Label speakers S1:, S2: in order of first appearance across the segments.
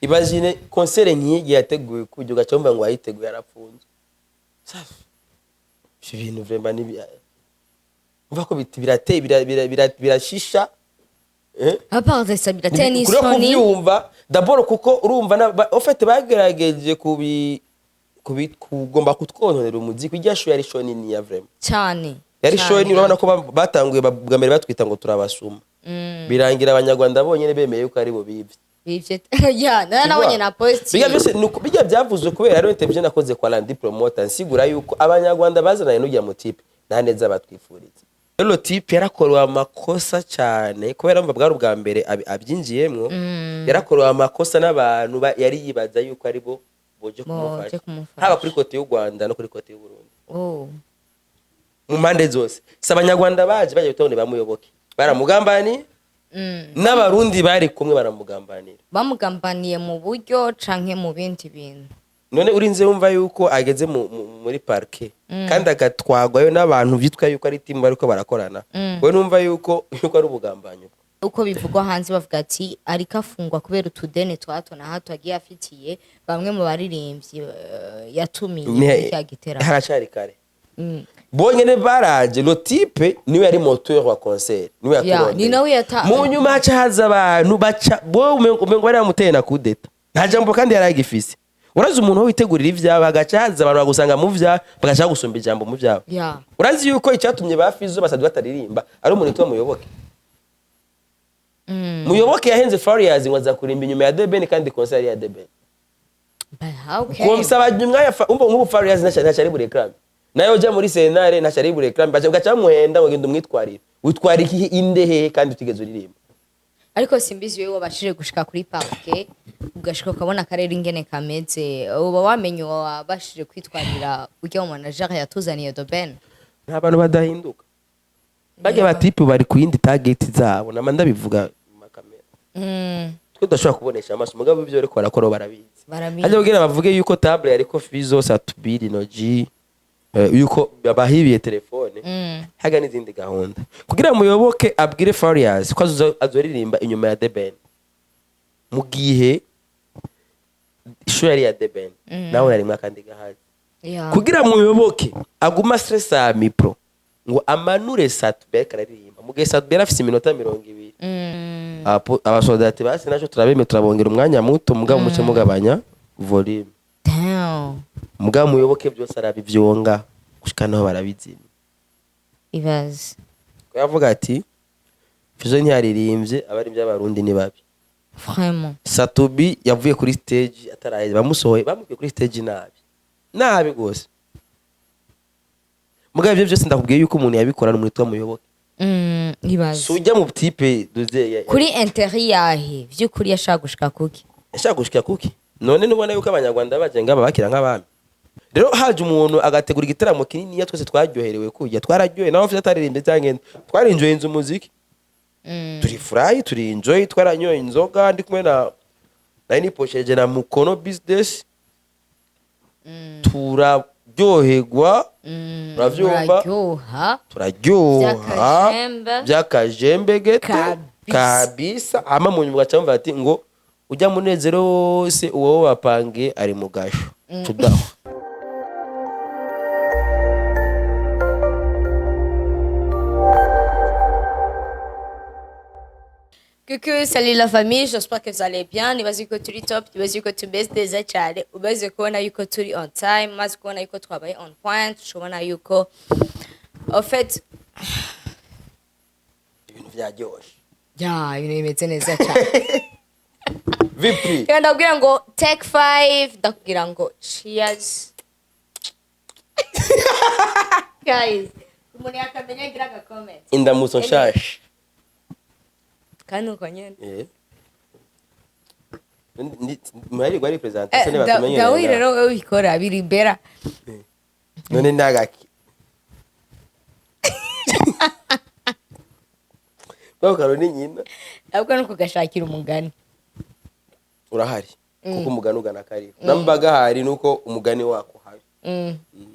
S1: Imagine concert nk'iyi yateguye kujya ugacomba ngo ayiteguye yarafunze. Safi. Ibintu vraiment ni umva ko birateye birashisha.
S2: Apart de ça birateye ni
S1: Kuri
S2: soni.
S1: kubyumva d'abord kuko urumva en fait bagerageje kugomba kutwononera umuziki ijyashu yari shoni ni ya vraiment.
S2: Cyane.
S1: Yari shoni urabona ko batanguye bwa mbere batwita ngo turabasuma. Birangira abanyarwanda bonyene bemeye yuko ari bo bivye.
S2: Bivye. Ya, nabonye na post.
S1: Biga byose nuko bijya byavuzwe kubera rero television nakoze kwa Landi Promoter nsigura yuko abanyarwanda bazanaye n'ujya mu tipe nta neza batwifuriza. Rero tipe yarakorewe amakosa cyane kubera mva bwari ubwa mbere abyinjiyemwo yarakorewe amakosa n'abantu yari yibaza yuko ari bo boje kumufasha haba kuri kote y'u Rwanda no kuri kote y'u Burundi. Mu mpande zose s'abanyarwanda baje bitone bamuyoboke baramugambani n'abarundi bari kumwe baramugambanira
S2: bamugambaniye mu buryo canke mu bindi bintu.
S1: None urinze wumva yuko ageze muri parke kandi agatwagwayo n'abantu vyitwa yuko ari team bariko barakorana we numva yuko ari ubugambanyi
S2: uko bivugwa hanze bavuga ati ariko afungwa kubera utudene twato na hato agiye afitiye bamwe mu baririmbyi yatumiye cyagitera
S1: haracari kare bonyene baraje lo type niwe yari moteur wa concert niwe yaturondeye
S2: ni nawe yata
S1: mu nyuma haca haza abantu baca bo umengo bari amuteye na kudeta nta jambo kandi yaragifise urazi umuntu witegurira ivyaba agaca haza abantu bagusanga mu vya bagaca gusumba ijambo mu vyabo urazi yuko icyatumye ba Fizzo basadu bataririmba ari umuntu witwa Muyoboke Muyoboke yahenze Farious ngo aza kurimba inyuma ya Deben kandi concert ya Deben kumsaba nyumwa nk'ubu Farious ntacari buri reclam nayo jya muri senare ntacari buri reclam baca muhenda ngo ngende umwitwarira witwara iki indehe kandi utigeze uririmba
S2: ariko simbizi wewe wabashije gushika kuri parke ugashika ukabona akarere ingene kameze uba wamenye wabashije kwitwarira ujya mu manager yatuzaniye Deben
S1: nta bantu badahinduka bage batipe bari ku yindi target zabo nama ndabivuga mu kamera twe dashobora kubonesha amaso mugabo ibyo ariko barakora barabizi ajya kugira bavuge yuko table yariko Fizzo satubiri no G yuko bahibiye telefone haga n'izindi gahunda kugira Muyoboke abwire Farious ko azoririmba inyuma ya Deben mu gihe isho yari ya Deben nawe nari mwakandi gahazi kugira Muyoboke aguma stress a mipro ngo amanure Satubere kararirimba mu gihe Satubere afise iminota 20 abasoldati basi naco turabeme turabongera umwanya muto mugabo muce mugabanya volume mugabo Muyoboke byose arabivyonga gushika naho barabizina
S2: ibaze
S1: ko yavuga ati Fizzo ntiyaririmbye abarimbye abarundi ni babi
S2: vraiment
S1: Satubi yavuye kuri stage ataraye bamusohoye bamukuye kuri stage nabi gose mugabo ibyo byose ndakubwiye yuko umuntu yabikorana umuntu witwa Muyoboke
S2: ibaze
S1: sujya mu type duzeye
S2: kuri interi yahe vy'ukuri yashaka gushika kuki
S1: none nubona yuko abanyarwanda bajenga babakira nk'abami rero haje umuntu agategura igitaramo kinini ya twese twaryoherewe kujya twararyohe naho Fizzo ataririmbe cyangwa twarinjoye inzu muziki turi furayi turi enjoy twaranyoye inzoga ndi kumwe na niposheje na Mukono business turaryoherwa uravyumva turaryoha byakajembegete kabisa ama mu nyuma cyamva ati ngo ujya munezero wose uwo wapange ari mu gasho tudaho
S2: Coucou, salut la famille, j'espère que vous allez bien. Nibazi ko turi top, nibazi ko tubeze neza cyane. Ubaze kubona yuko turi on time, maze kubona yuko twabaye on point, shobona yuko en fait
S1: ibintu byaryoshe.
S2: Ya, ibintu bimeze neza cyane.
S1: Vipi?
S2: Kandi ndabwira ngo take 5, ndakubwira ngo cheers. Guys, umuntu yakamenya gira ga comment.
S1: Indamutso nshasha.
S2: Kandi uko nyene.
S1: Mwari gwari presentation batumenye.
S2: Gawi rero ubikora biri bera.
S1: None ndagaki. Bakaro ni nyina.
S2: Ahubwo nuko gashakira umugani.
S1: Urahari. Kuko umugani ugana kari. Nambaga hari nuko umugani wako hari.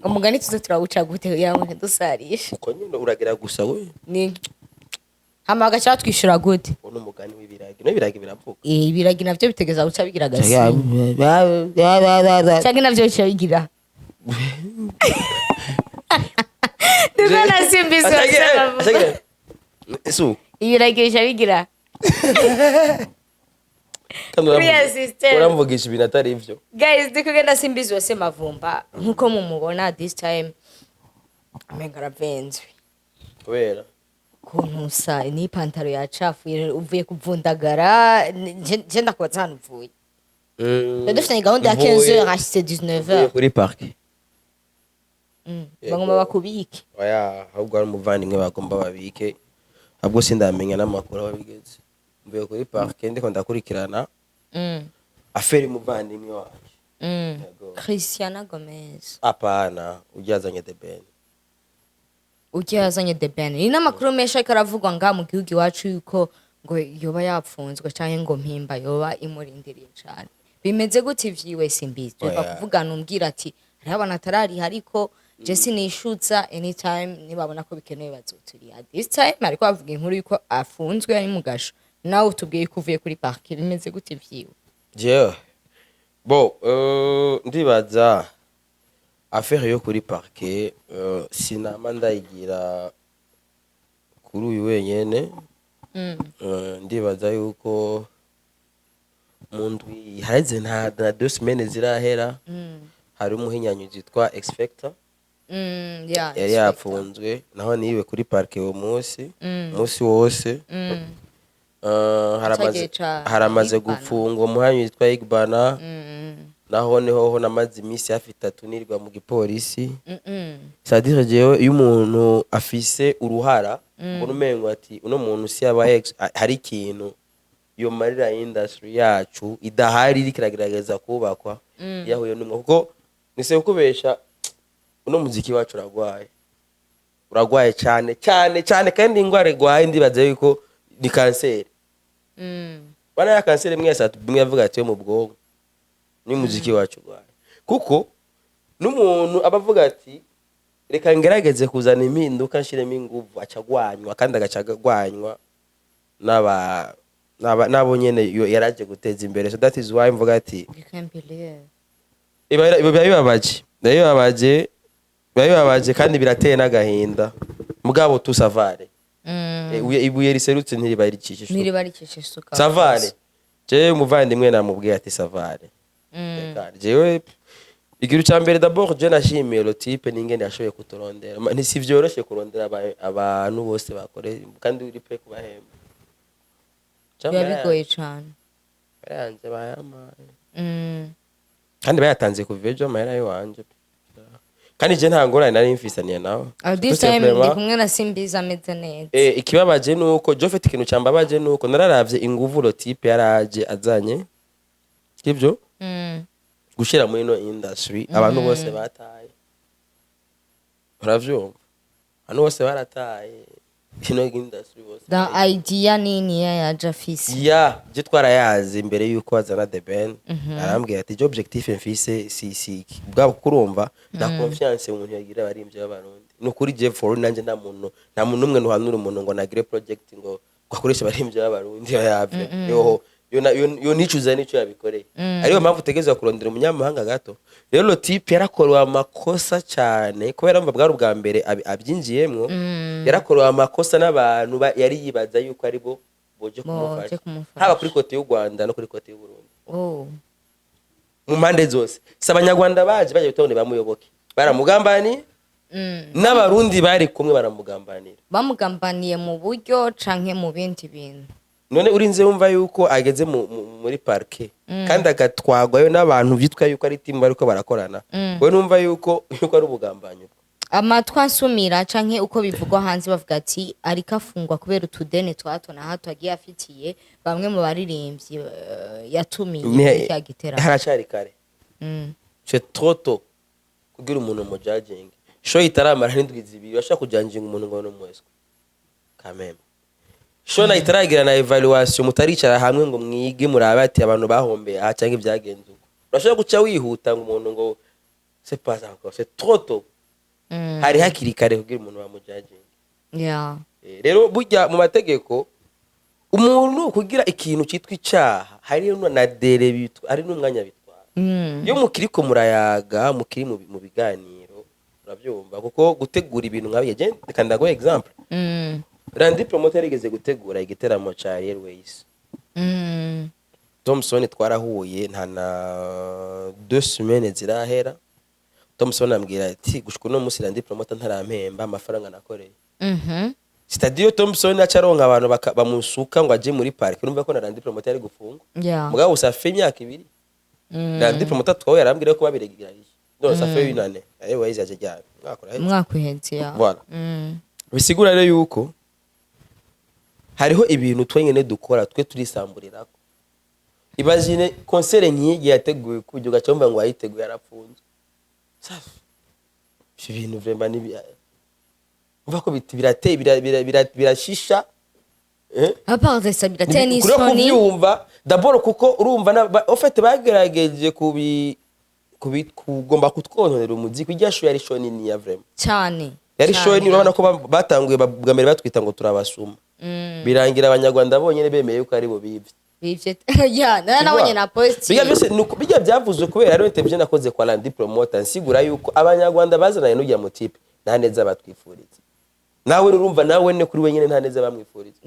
S2: Umugani tuzo turawuca gute yawe ndusarisha.
S1: Uko nyine uragira gusa we.
S2: Ni hama agaca twishura gute
S1: uno mugani w'ibiragi no biragi biravuga
S2: ibiragi navyo bitegeza guca bigira gasi cyangwa navyo bica bigira Dukana simbizi wasema
S1: Esu
S2: ibiragi bica bigira Kuriya system.
S1: Uramvugisha ibintu atari ivyo.
S2: Guys, ndikugenda simbizi wase mavumba nkuko mumubona this time amenga ravenzwe.
S1: Kubera
S2: Kuntusa ni pantaro yacafuye uvuye kuvundagara je ndakubaza hano uvuye. Dufite gahunda ya 15h à 19h.
S1: Kuri park.
S2: Bagomba bakubike.
S1: Oya, ahubwo ari umuvandimwe bagomba babike. Ahubwo sindamenya n'amakuru abigeze. Mvuye kuri park ndiko ndakurikirana. Aferi muvandimwe wacu.
S2: Christiana Gomez.
S1: Apana, ujyazanye the Ben.
S2: Ujyazanye the Ben. Ni n'amakuru menshi karavugwa nga mu gihugu iwacu yuko ngo yoba yapfunzwe cyangwa ngo mpimba yoba imurindiriye cyane. Bimeze gute ivyiwe simbizi. Bakuvugana umbwira ati hari abana atarari hariko Jesse nishutsa anytime nibabona ko bikenewe bazoturi. At this time ariko avuga inkuru yuko afunzwe ari mu gasho. Nawe utubwiye ko uvuye kuri park bimeze gute ivyiwe.
S1: Je. Ndibaza affaire yo kuri parquet sinama ndayigira kuri uyu wenyene. Ndibaza yuko mundwi haize na 2 semaines zirahera. Hari umuhinyanyuzi yitwa Expector. Yari yapfunzwe naho niwe kuri parquet uwo munsi wose. Haramaze gufungwa umuhanyi witwa Igbana. Naho niho namaze imisi hafi 3 nirwa mu gipolisi. C'est-à-dire jewe iyo umuntu afise uruhara mbona umengo ati uno muntu si aba hari ikintu iyo marira industry yacu idahari rikiragerageza kubakwa yahuye n'umwe kuko nise kubesha uno muziki wacu uragwaye cyane kandi ingware gwaye ndibaze yuko ni kanseri. Bana ya kanseri mwese atubimwe yavuga ati yo mu bwonko ni muziki wacu gwaye kuko n'umuntu abavuga ati reka ngerageze kuzana impinduka nshiremo inguvu acagwanywa kandi agacagwanywa nabo nyene yaraje guteza imbere. So that is why mvuga ati bibabaje kandi birateye n'agahinda mugabo tusavare. Ibuye riserutse ntiribarikishe suka savare. Je umuvandimwe namubwiye ati savare. Jewe igiru cyambere d'abord je nashimiye lo type ningene yashoboye kuturondera. Ntisi vyoroshe kurondera abantu bose bakore kandi uri pe kubahemba.
S2: Bigoye cyane.
S1: Bayanze bayamaye. Kandi bayatanze kuvejo amahera yo wanje. Kandi je nta ngorane nari mfisaniye nawe.
S2: This time ndi kumwe na Simbizi ameze neza.
S1: Ikibabaje nuko Jofet ikintu cyambabaje nuko nararavye inguvu lo type yaraje azanye. Kivyo? Gushira muri no industry abantu bose bataye. Uravyumva? Abantu bose barataye. Ino industry bose.
S2: The idea nini ya Jafisi?
S1: Je twarayazi imbere yuko azana the Ben. Arambwiye ati objectif mfise si bwa kurumva da confiance umuntu yagira barimvye y'abarundi. Nukuri je for nanje nta muntu umwe nuhanura umuntu ngo nagire project ngo kwakoresha barimvye y'abarundi yavye. Yo nicuza nico yabikoreye. Ariyo mpamvu utegezwa kurondera umunyamahanga gato. Rero lo type yarakorwa amakosa cyane kubera mva bwa rubwa mbere abyinjiyemwo. Yarakorwa amakosa n'abantu yari yibaza yuko ari bo boje kumufasha. Haba kuri kote y'u Rwanda no kuri kote y'u Burundi. Mu mpande zose. Sabanyarwanda baje bitonde bamuyoboke. Baramugambani. N'abarundi bari kumwe baramugambanira.
S2: Bamugambaniye mu buryo canke mu bindi bintu.
S1: None urinze wumva yuko ageze muri parke kandi agatwagwayo n'abantu vyitwa yuko ari team bariko barakorana. We numva yuko ari ubugambanyi.
S2: Amatwa nsumira canke uko bivugwa hanze bavuga ati ariko afungwa kubera utudene twato na hato agiye afitiye bamwe mu baririmbyi yatumiye cya gitera.
S1: Haracari kare. C'est trop tôt kugira umuntu mu judging. Show itaramara n'indwi zibiri bashaka kujanjinga umuntu ngo no mwese. Kameme. Shona itaragira na evaluation mutaricara hamwe ngo mwige murabe ati abantu bahombeye aha cyangwa ibyagenze uko. Urashobora guca wihuta ngo umuntu ngo c'est pas encore c'est trop tôt. Hari hakiri kare kugira umuntu bamujudging. rero burya mu mategeko umuntu kugira ikintu cyitwa icaha hari na dere bitwa ari n'umwanya bitwara iyo mukiriko murayaga mukiri mu biganiro urabyumva kuko gutegura ibintu nkabiye je kandi ndago example Randy promoter igeze gutegura igiteramo ca Airways Thompson twarahuye nta na 2 semaines zirahera Thompson ambwira ati gushika no musi Randy promoter ntarampemba amafaranga nakoreye Stadio Thompson acaronka abantu bamusuka ngo aje muri park urumva ko na Randy promoter ari gufungwa mugabo usafe imyaka 2 Randy promoter twawe yarambwira ko babiregirarije none safe yunane Airways yaje cyane
S2: mwaka uhenze ya
S1: voilà bisigura rero yuko hariho ibintu twenyene dukora twe turisamburirako Imagine concert nk'iyi yateguye kujya ugacomba ngo ayiteguye yarapfunze. Safi. Ibintu vraiment ni umva ko birateye birashisha.
S2: Apart de ça birateye ni
S1: soni.
S2: Kubyumva
S1: d'abord kuko urumva en fait bagerageje kugomba kutwononera umuziki ijyasho yari shoni ni ya vraiment.
S2: Cyane.
S1: Yari shoni urabona ko batanguye bwamere batwita ngo turabasuma. Birangira abanyarwanda bonyene bemeye yuko ari bo bivye.
S2: Ya nabonye na post
S1: bijya byavuzwe kubera rero television nakoze kwa Randy promoter nsigura yuko abanyarwanda bazanaye n'ujya mu tipe nta neza batwifuriza nawe urumva nawe ne kuri wenyene nta neza bamwifuriza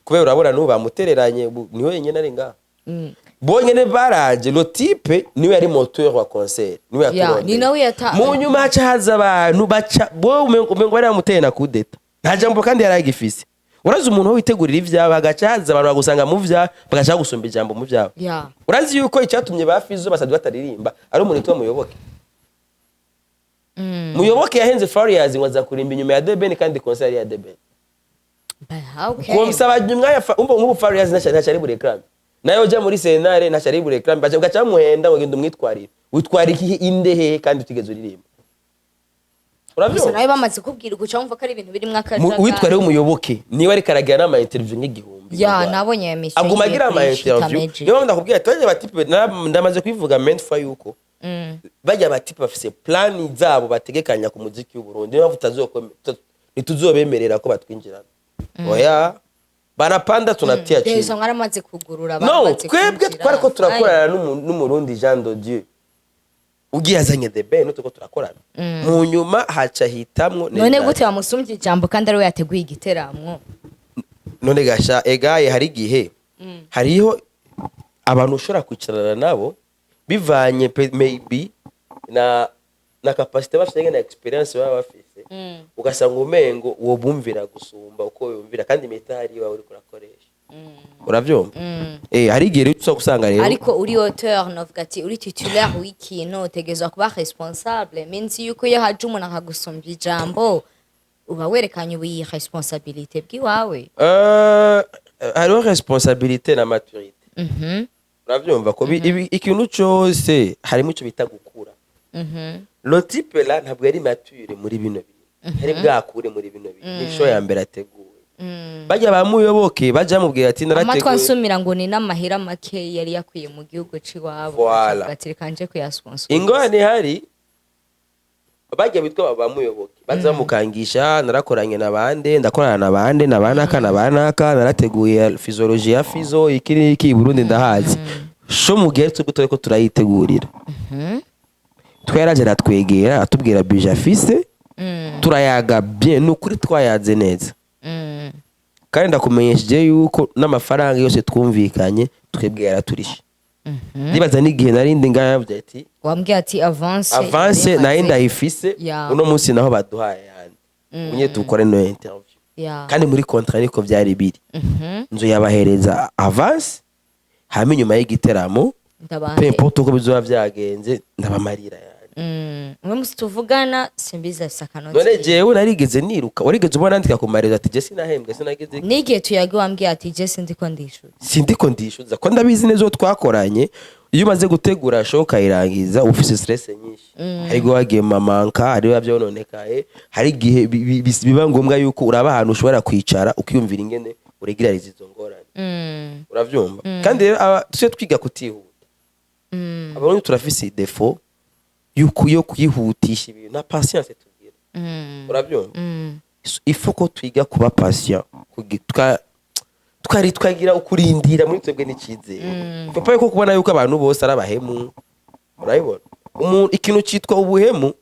S1: kubera urabona n'ubu bamutereranye niwe yenyene ari ngaha bonyene baraje lo tipe niwe yari moteur wa concert niwe yakoranye
S2: ni nawe yata
S1: mu nyuma haca haza abantu baca bo umengo bari bamuteye na kudeta nta jambo kandi yaragifise urazi umuntu witegurira ivyaba agacaza abantu bagusanga mu vya bagashaka gusumba ijambo mu vyabo urazi yuko icyatumye ba Fizzo basabye bataririmba ari umuntu witwa Muyoboke Muyoboke yahenze Farious ngo aza kurimba inyuma ya Deben kandi concert ya Deben ko msaba nyumwa nk'ubu Farious ntacari buri ecran nayo ja muri senare ntacari buri ecran baca muhenda ngo ngende umwitwarire witwara iki indehe kandi utigeze uririmba
S2: Urabyo nawe bamaze kubwira guca umva ko ari ibintu biri mwakajagara
S1: witwa rero Umuyoboke niwe ari karagira nama interview nk'igihumbi
S2: nabonye ya mission
S1: aguma agira ama interview niyo ndakubwira twaje batipe ndamaze kwivuga mentfa yuko bajya batipe bafise plan zabo bategekanya ku muziki w'u Burundi niyo nituzobemerera ko batwinjirana oya barapanda tunatia chini
S2: Dezo ngaramaze kugurura
S1: bamaze kwebwe twari ko turakorana n'umurundi Jean de Dieu ugiyazanye the ben tuko turakorana mu nyuma haca hitamwo
S2: none gute bamusumbye ijambo kandi ari we yateguye igiteramwo
S1: none gasha egaye hari gihe hariho abantu ushora kwicarana nabo bivanye maybe na capacity bafite na experience baba bafise ugasanga umengo wo bumvira gusumba uko yumvira kandi metari wawe uri kurakoresha uravyumva hari gihe rero usanga rero
S2: ariko uri auteur novuga ati uri titulaire w'ikintu utegezwa kuba responsable minsi yuko iyo haje umuntu akagusumbya ijambo uba werekanye ubu responsabilité bw'iwawe
S1: hariho responsabilité na maturité uravyumva ko ikintu cyose harimo icyo bita gukura le type là ntabwo yari mature muri bino bintu hari bwakure muri bino bintu nisho ya mbere ateguwe bajya bamuyoboke bajya mubwira ati narateguye
S2: amatwa nsumira ngo ni n'amahera make yari yakwiye mu gihugu ciwabo batirikanje kuyasponsor
S1: ingone hari bajya bitwa bamuyoboke bazamukangisha narakoranye nabande ndakorana nabande nabanaka narateguye physiology ya Fizzo iki Burundi ndahazi sho mugeretse gutore ko turayitegurira tweraje ratwegera atubwira budget afise turayaga bien nukuri twayaze neza kandi ndakumenyesheje yuko n'amafaranga yose twumvikanye twebwera turishe nibaza n'igihe narindi ngayavuze ati
S2: wambwiye ati avance
S1: nayo ndayifise uno munsi naho baduhaye yandi unye tukore no interview kandi muri contrat niko byari biri nzo yabahereza avance hama inyuma y'igiteramo pe importe uko bizoba byagenze ndabamarira
S2: umwe musi tuvugana simbiza sakanoti
S1: none jewe narigeze niruka warigeze ubona ndika kumareza ati je sinahembwe sinageze
S2: nige tuyage wambwiye ati je
S1: sindiko ndishuza ko ndabizi nezo twakoranye iyo umaze gutegura show kayirangiza ufise stress nyinshi ariko wagiye mamanka ari bavyononekaye hari gihe biba ngombwa yuko uraba ahantu ushobora kwicara ukiyumvira ingene uregirariza izo ngorane uravyumva kandi rero tuse twiga kutihuta abantu turafise défaut yuko yo kuyihutisha ibintu na patience tugira urabyumva ifo ko twiga kuba patient twari twagira ukurindira muri twebwe n'ikizere papa ko kubona yuko abantu bose ari abahemu urayibona ikintu cyitwa ubuhemu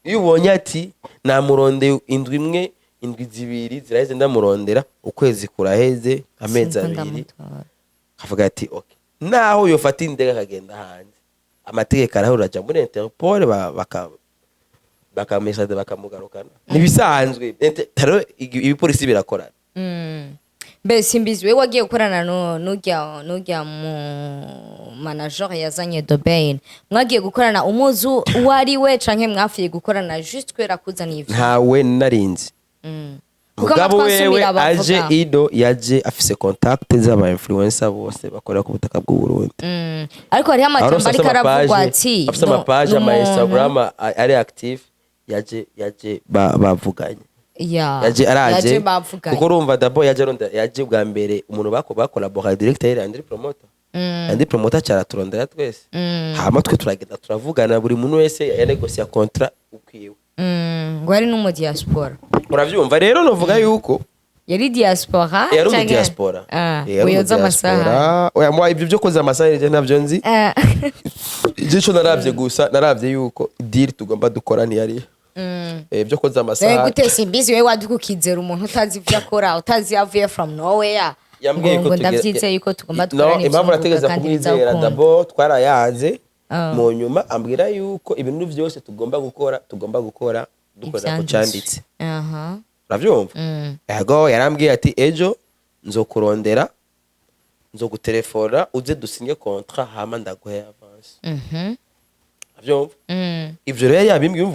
S1: iyo ubonye ati namurondeye indwi imwe indwi zibiri ziraheze ndamurondera ukwezi kuraheze amezi abiri avuga ati okay naho yofata indege akagenda hanze amategeko arahura aja muri Interpol bakamesade bakamugarukana nibisanzwe ibipolisi birakorana
S2: Mbe Simbizi we wagiye gukorana n'ujya mu manager yazanye Dobain mwagiye gukorana umuzu wari we canke mwafiye gukorana just kwera kuzana ivyo
S1: ntawe narinzi mugabo wewe aje ido yaje afise contact z'aba influencer bose bakorera ku butaka bw'u Burundi
S2: ariko hari amajambo ari karavugwa ati
S1: afise ama page ama Instagram ari active yaje bavuganye yaje araje kuko urumva dabo yaje bwa mbere umuntu bakora directeur and promoter and promoter cyaraturondera twese hama twe turagenda turavugana buri muntu wese yanegosia contrat ukwiwe
S2: ngo ari no diaspora
S1: uravyumva rero novuga yuko
S2: yari diaspora
S1: cyangwa diaspora
S2: uyoza amasaha
S1: oya ibyo byo koza amasaha rije navyo nzi igico naravye gusa naravye yuko deal tugomba dukora ni yari byo koza amasaha
S2: gute Simbizi we wadukukizera umuntu utazi ivyo akora utazi yavuye from nowhere
S1: yambwiye ko
S2: ndavyitse yuko tugomba dukora
S1: no impamvu nategeza kumwizera dabo twarayaze mu nyuma ambwira yuko ibintu byose tugomba gukora dukorera ku cyanditse uravyumva yego yarambwiye ati ejo nzokurondera nzogutelefona uze dusinye contrat hama ndaguhe avance uravyumva ivyo rero yabimbwiye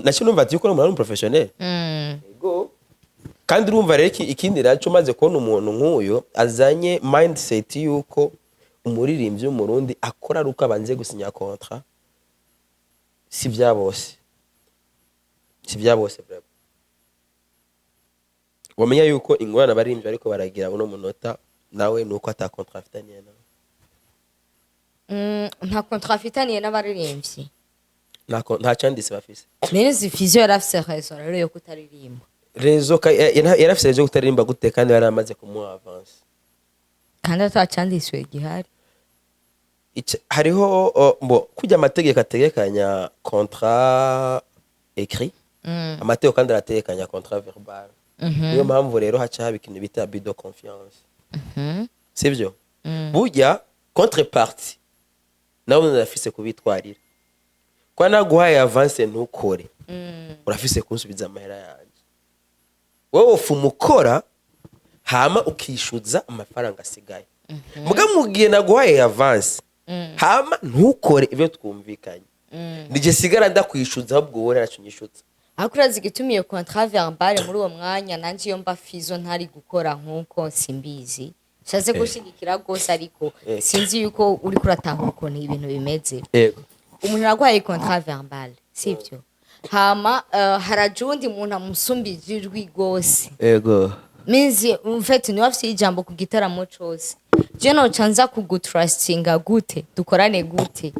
S1: nacyo numva ati yuko umuntu professionnel yego kandi urumva rero ikindi raco maze kubona umuntu nk'uyo azanye mindset yuko umuririmbyi w'umurundi akora ruko abanze gusinya contrat si bya bose bravo wamenya yuko ingorane abaririmbyi ariko baragira uno munota nawe nuko ata contrat afitaniye nawe
S2: nta contrat afitaniye n'abaririmbyi
S1: nta cyanditse bafise
S2: neza Fizzo yarafise rezo rero yo kutaririmba
S1: rezo yarafise rezo kutaririmba gute kandi yaramaze kumuha avance
S2: kandi atacyanditswe gihari
S1: hariho kujya amategeko ategekanya contrat écrit amategeko kandi arategekanya contrat verbal niyo mpamvu rero haca haba ikintu bita abus de confiance sivyo burya contrepartie nawe urafise kubitwarira kwa naguhaye avance ntukore urafise kunsubiza amahera yanjye wowe ufumukora hama ukishuza amafaranga asigaye muga mugiye naguhaye avance hama ntukore ibyo twumvikanye nije sigara ndakwishuza ahubwo wowe naracunyishutse
S2: akurazi gitumiye contrat verbal muri uwo mwanya nanje iyo mba Fizzo ntari gukora nkuko Simbizi shaze gushigikira gose ariko sinzi yuko uri kuratanga ukuntu ibintu bimeze
S1: yego
S2: umuntu aragwaye contrat verbal sivyo hama harajundi umuntu amusumbije ijwi gose
S1: yego
S2: minzi umfete ni wafise ijambo ku gitaramo cyose je no canza kugutrustinga gute dukorane gute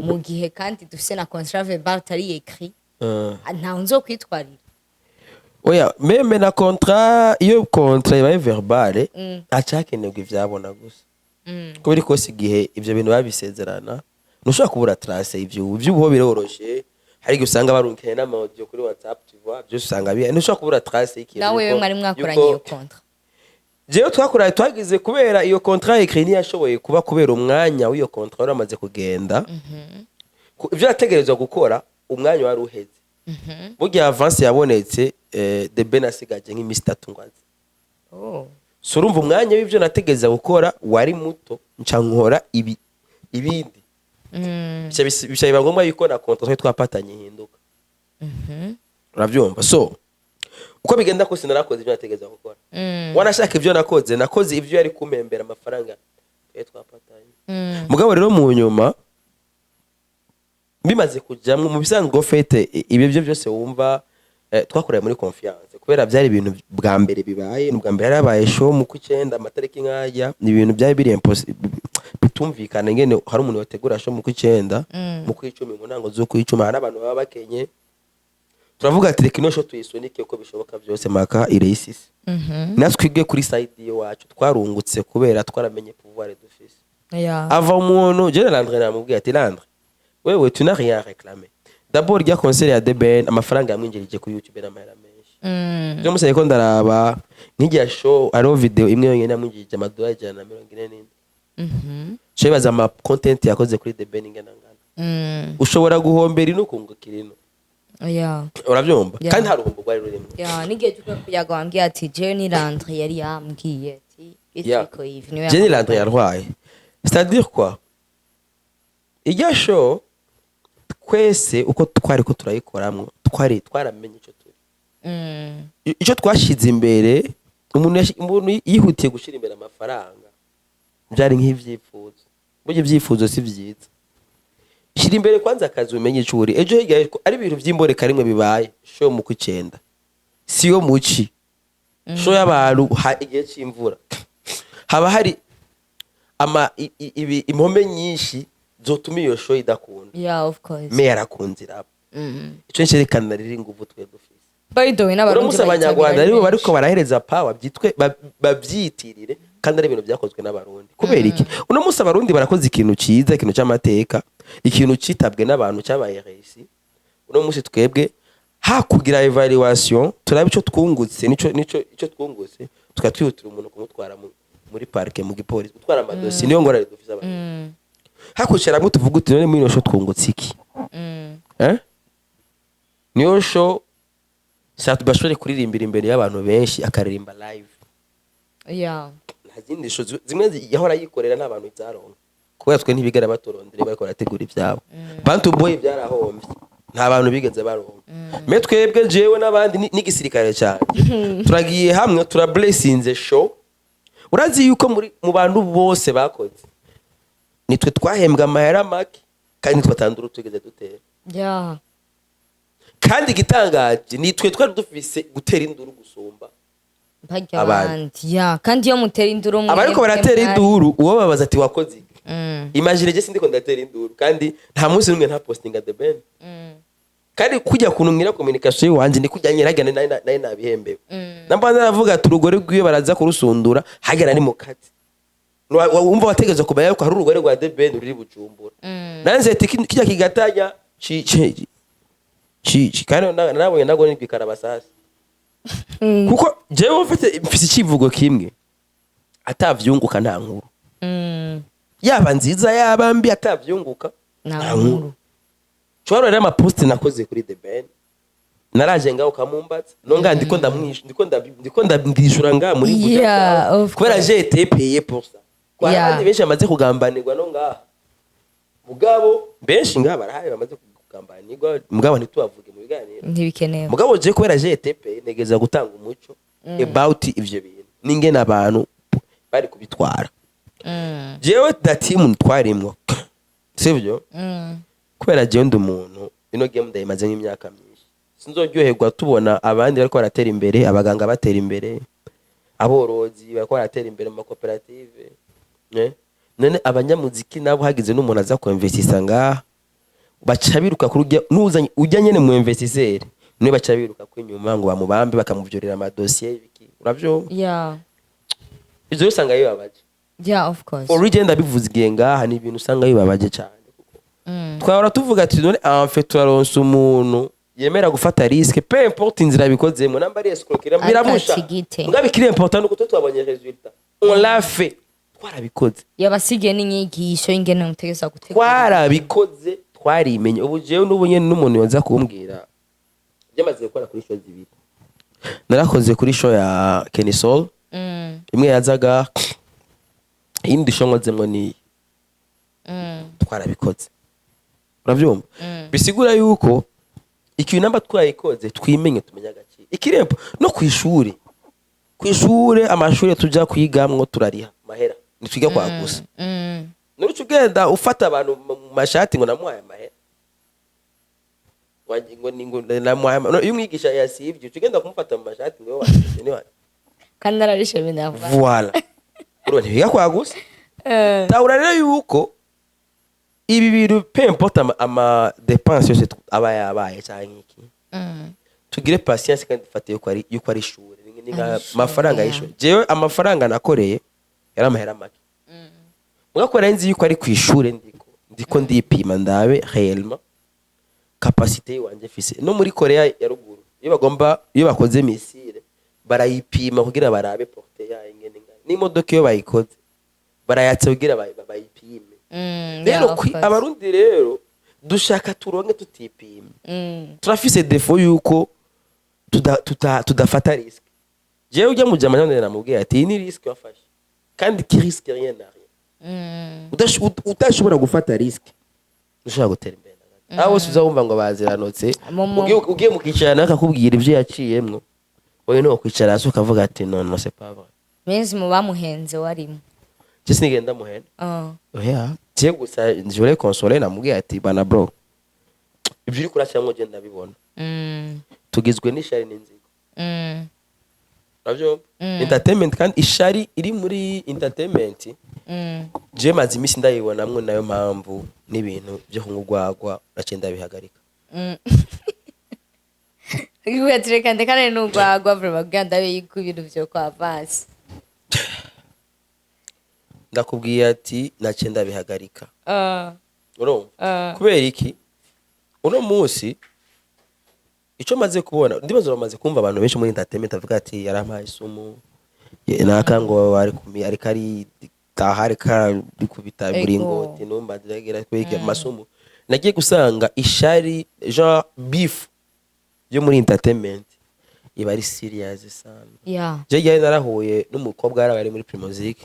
S2: mu gihe kandi dufise na contrat verbal tari écrit nta unzo kwitwarira
S1: oya meme na contrat iyo contrat ibaye verbal acakenerwa ivyabona gusa kubera ko sigihe ivyo bintu babisezerana nushaka kubura trace ivyo byuho biroroshe hari gusanga barunkeye n'amaudio kuri WhatsApp tu vois byo usanga bihe nushaka kubura trace y'ikintu
S2: nawe mwari mwakoranye iyo contrat
S1: jewe twakoraye twagize kubera iyo contrat écrit ni yashoboye kuba kubera umwanya w'iyo contrat uramaze kugenda ivyo yategerezwa gukora umwanya wari uheze burya avance yabonetse de benasigaje nk'imisi 3 ngwazi so urumva umwanya w'ivyo nategeza gukora wari muto nca nkora ibindi bishabiba ngombwa yuko na contrat twapatanye hinduka uravyumva so uko bigenda kose narakoze ivyo nategeza gukora wanashaka ivyo nakoze ivyo yari kumembera amafaranga twapatanye mugabo rero mu nyuma bimaze kujamwe mu bisanzwe fete ibyo byose wumva twakoreye muri confiance kubera byari ibintu bwa mbere bibaye n'ubwa mbere yarabaye show mu kwicenda amatariki nkaya ni ibintu byari biri impossible bitumvikana ngene hari umuntu wategura show mu kwicenda mu kwicumi mu ntango zo kwicuma hari abantu baba bakenye turavuga ati reka ino show tuyisunike uko bishoboka byose maka ireisisi natwe twige kuri side iwacu twarungutse kubera twaramenye pouvoir dufise ava umuntu je Landre namubwiye ati Landre wewe tu n'as rien réclamé d'abord ya concert ya The Ben amafaranga yamwinjirije ku YouTube n'amahera menshi byo museye ko ndaraba nk'igihe show ariho video imwe yonyine yamwinjirije amadolari 144 shebaza ama content yakoze kuri The Ben ingana ngana ushobora guhombera ino kungukira ino urabyumva kandi hari uruhombo rwari rurimo
S2: n'igihe tuko kuyaga wambwiye ati je ni Landre yari yambwiye ati isiko hivi niwe
S1: je ni Landre yarwaye c'est-à-dire quoi ijya show kwese uko twari ko turayikoramwo twaramenye ico turi ico twashize imbere umuntu yihutiye gushira imbere amafaranga byari nk'ivyifuzo buryo ivyifuzo si vyiza shira imbere kwanza akazi umenye ico uri ejo higaye ari ibintu vy'imboreka rimwe bibaye show mu kwicenda siyo muci show y'abantu igihe c'imvura haba hari impome nyinshi zotuma iyo show idakunda
S2: of course
S1: me yarakunze iraba ico ncerekana riri nguvu twe dufise
S2: by the way n'abarundi
S1: abanyarwanda aribo bariko barahereza power byitwe babyitirire kandi ari ibintu byakozwe n'abarundi kubera iki uno munsi abarundi barakoze ikintu ciza ikintu cy'amateka ikintu citabwe n'abantu cyabaye resi uno munsi twebwe kugira evaluation turabe ico twungutse nico twungutse tukatwihutira umuntu kumutwara muri parke mu gipolisi utwara amadosi niyo ngorane dufise abantu hakushyiramwo tuvuga uti none muri iyo show twungutse iki niyo show bashobore kuririmbira imbere y'abantu benshi akaririmba live nta zindi show zimwe yahora yikorera n'abantu byaronka kubera twe ntibigera batorondere bariko barategura ibyabo bantu boy byarahombye nta bantu bigeze baronka me twebwe jewe n'abandi n'igisirikare cyane turagiye hamwe blessinze show urazi yuko mu bantu bose bakoze nitwe twahembwa amahera make kandi nitwe atanduru tugeze dutera kandi gitangaje nitwe twari dufise gutera induru gusumba
S2: abandi kandi iyo mutera induru
S1: abariko baratera induru uwo babaza ati wakoze imagine je sindiko ndatera induru kandi nta munsi numwe nta postinga The Ben kandi kujya kunumira communication wanje ni kujya nyiragane naye nabihembewe namba naravuga ati urugore rwiwe baraza kurusundura hagera ni mukati wumva wategeza kubaya yuko hari urugore rwa The Ben ruri Bujumbura nanze ati kijya kigatanya kandi nabonye nago ni bikarabasasi kuko jewe mfite ikivugo kimwe atavyunguka nta nkuru yaba nziza yaba mbi atavyunguka nta nkuru chwaro rero ama post nakoze kuri The Ben naraje ngaho kamumbatse nonga ndiko ndabwishura nga muri buja kubera je été payé pour ça kwa abandi benshi amaze kugambanirwa no ngaha mugabo benshi ngaha barahaye bamaze kugambanirwa mugabo ntitubavuge mu biganiro
S2: ntibikenewe
S1: mugabo je kubera je été payé negeza gutanga umuco about ivyo bintu ninge nabantu bari kubitwara jewe da team twarimwo sivyo kubera je ndi umuntu ino game ndayimaze nk'imyaka myinshi sinzoryoherwa tubona abandi bariko baratera imbere abaganga batera imbere aborozi bariko baratera imbere mu makoperative none abanyamuziki nabo hagize n'umuntu aza kuinvestisa ngaha baca biruka kurujya nuzanye ujya nyene mu investisseur niwe baca biruka kwinyuma ngo bamubambe bakamuvyorera amadossier ibiki uravyo ivyo usanga yibabaje
S2: of course
S1: for legend abivuze igihe ngaha ni ibintu usanga yibabaje cyane twahora tuvuga ati none en fait turaronse umuntu yemera gufata risque peu importe inzira bikozemo namba ari escroquerie birabusha mugabe kiri important uko twabonye resultat on l'a fait twarabikoze
S2: yabasigiye n'inyigisho ingene mutegeza gutegura
S1: twarabikoze twarimenye ubu jewe n'ubunye n'umuntu yoza kumbwira byamaze gukora kuri show zibiri narakoze kuri show ya Kenny Soul imwe yazaga indi show nkozemwe ni twarabikoze uravyumva bisigura yuko ikintu namba twayikoze twimenye tumenya agaciro ikirempo no kwishuri amashuri tuja kwigamwo turariha mahera nitwiga kwa gusa nurucu genda ufata abantu mu mashati ngo namuhaye amahera ngo namuhaye iyo umwigisha yasivye tugenda kumufata mu mashati ngo waje ni waje
S2: kandi ararishe binavuga
S1: voilà urone biga kwa gusa taura rero yuko ibi bintu peu importe ama dépenses yose aba yabaye cyangwa iki tugire patience kandi dufate yuko ari ishuri ni nka
S2: Ari
S1: mafaranga
S2: ishuri,
S1: y'ishuri jewe amafaranga nakoreye yari amahera make mugakora nzi yuko ari ku ishuri ndiko ndipima ndabe réellement capacité wanje fise no muri Korea ya ruguru iyo bakoze missile barayipima kugira barabe portée yayo ingene ngana n'imodoka iyo bayikoze barayatse kugira bayipime rero abarundi rero dushaka turonke tutipima turafise défaut yuko tudafata risque jewe ujya mu jamana namubwiye ati ni risque wafashe kandi ki risque rien n'a rien udashobora gufata risque ushaka gutera imbere aho uzawumva ngo baziranotse ugiye mukicarana akakubwira ivyo yaciyemwo wowe no kwicara hasi ukavuga ati non c'est pas vrai
S2: benzi mu bamuhenze warimo
S1: je sinigenda muhenda oya je gusa njore consoler namubwiye ati bana bro ivyo uri kuracamwo je ndabibona tugizwe n'ishari n'inzigo navyo entertainment kandi ishari iri muri entertainment je mazi imisi ndayibonamwe nayo mpamvu n'ibintu byo kungugwagwa nacenda bihagarika
S2: iwe turekande kandi n'ugwagwa vuba bwanda yuko ibintu byo kwa vasi
S1: ndakubwiye ati nacenda bihagarika urumva kubera iki uno munsi ico maze kubona ndibazo bamaze kumva abantu benshi muri entertainment avuga ati yarampaye isumu nakango ari kari tahari ka bikubita buringoti numba diragera kwege masumu nagiye gusanga ishari genre beef yo muri entertainment iba ari serious sana je yaje narahuye n'umukobwa ari muri Primusic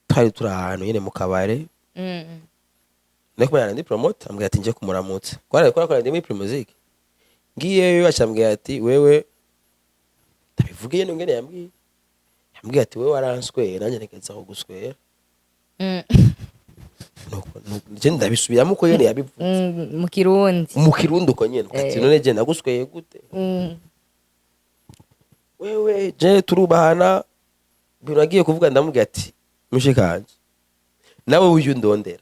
S1: twari turi ahantu nyene mu kabare Nekumana ndi promote ambwira ati nje kumuramutsa. Kwara ndi muri Primusic. Ngiyeyo acambwira ati wewe tabivugiye no ngene yambwiye. Yambwiye ati wewe waranswera nanje ntegeza ko guswera. Je ndabisubiramo uko yene yabivuze. Mu Kirundi uko nyene ati none je ndagusweye gute? Wewe je turubahana biragiye kuvuga ndamubwira ati mushikanje. Nawe uyu ndondera.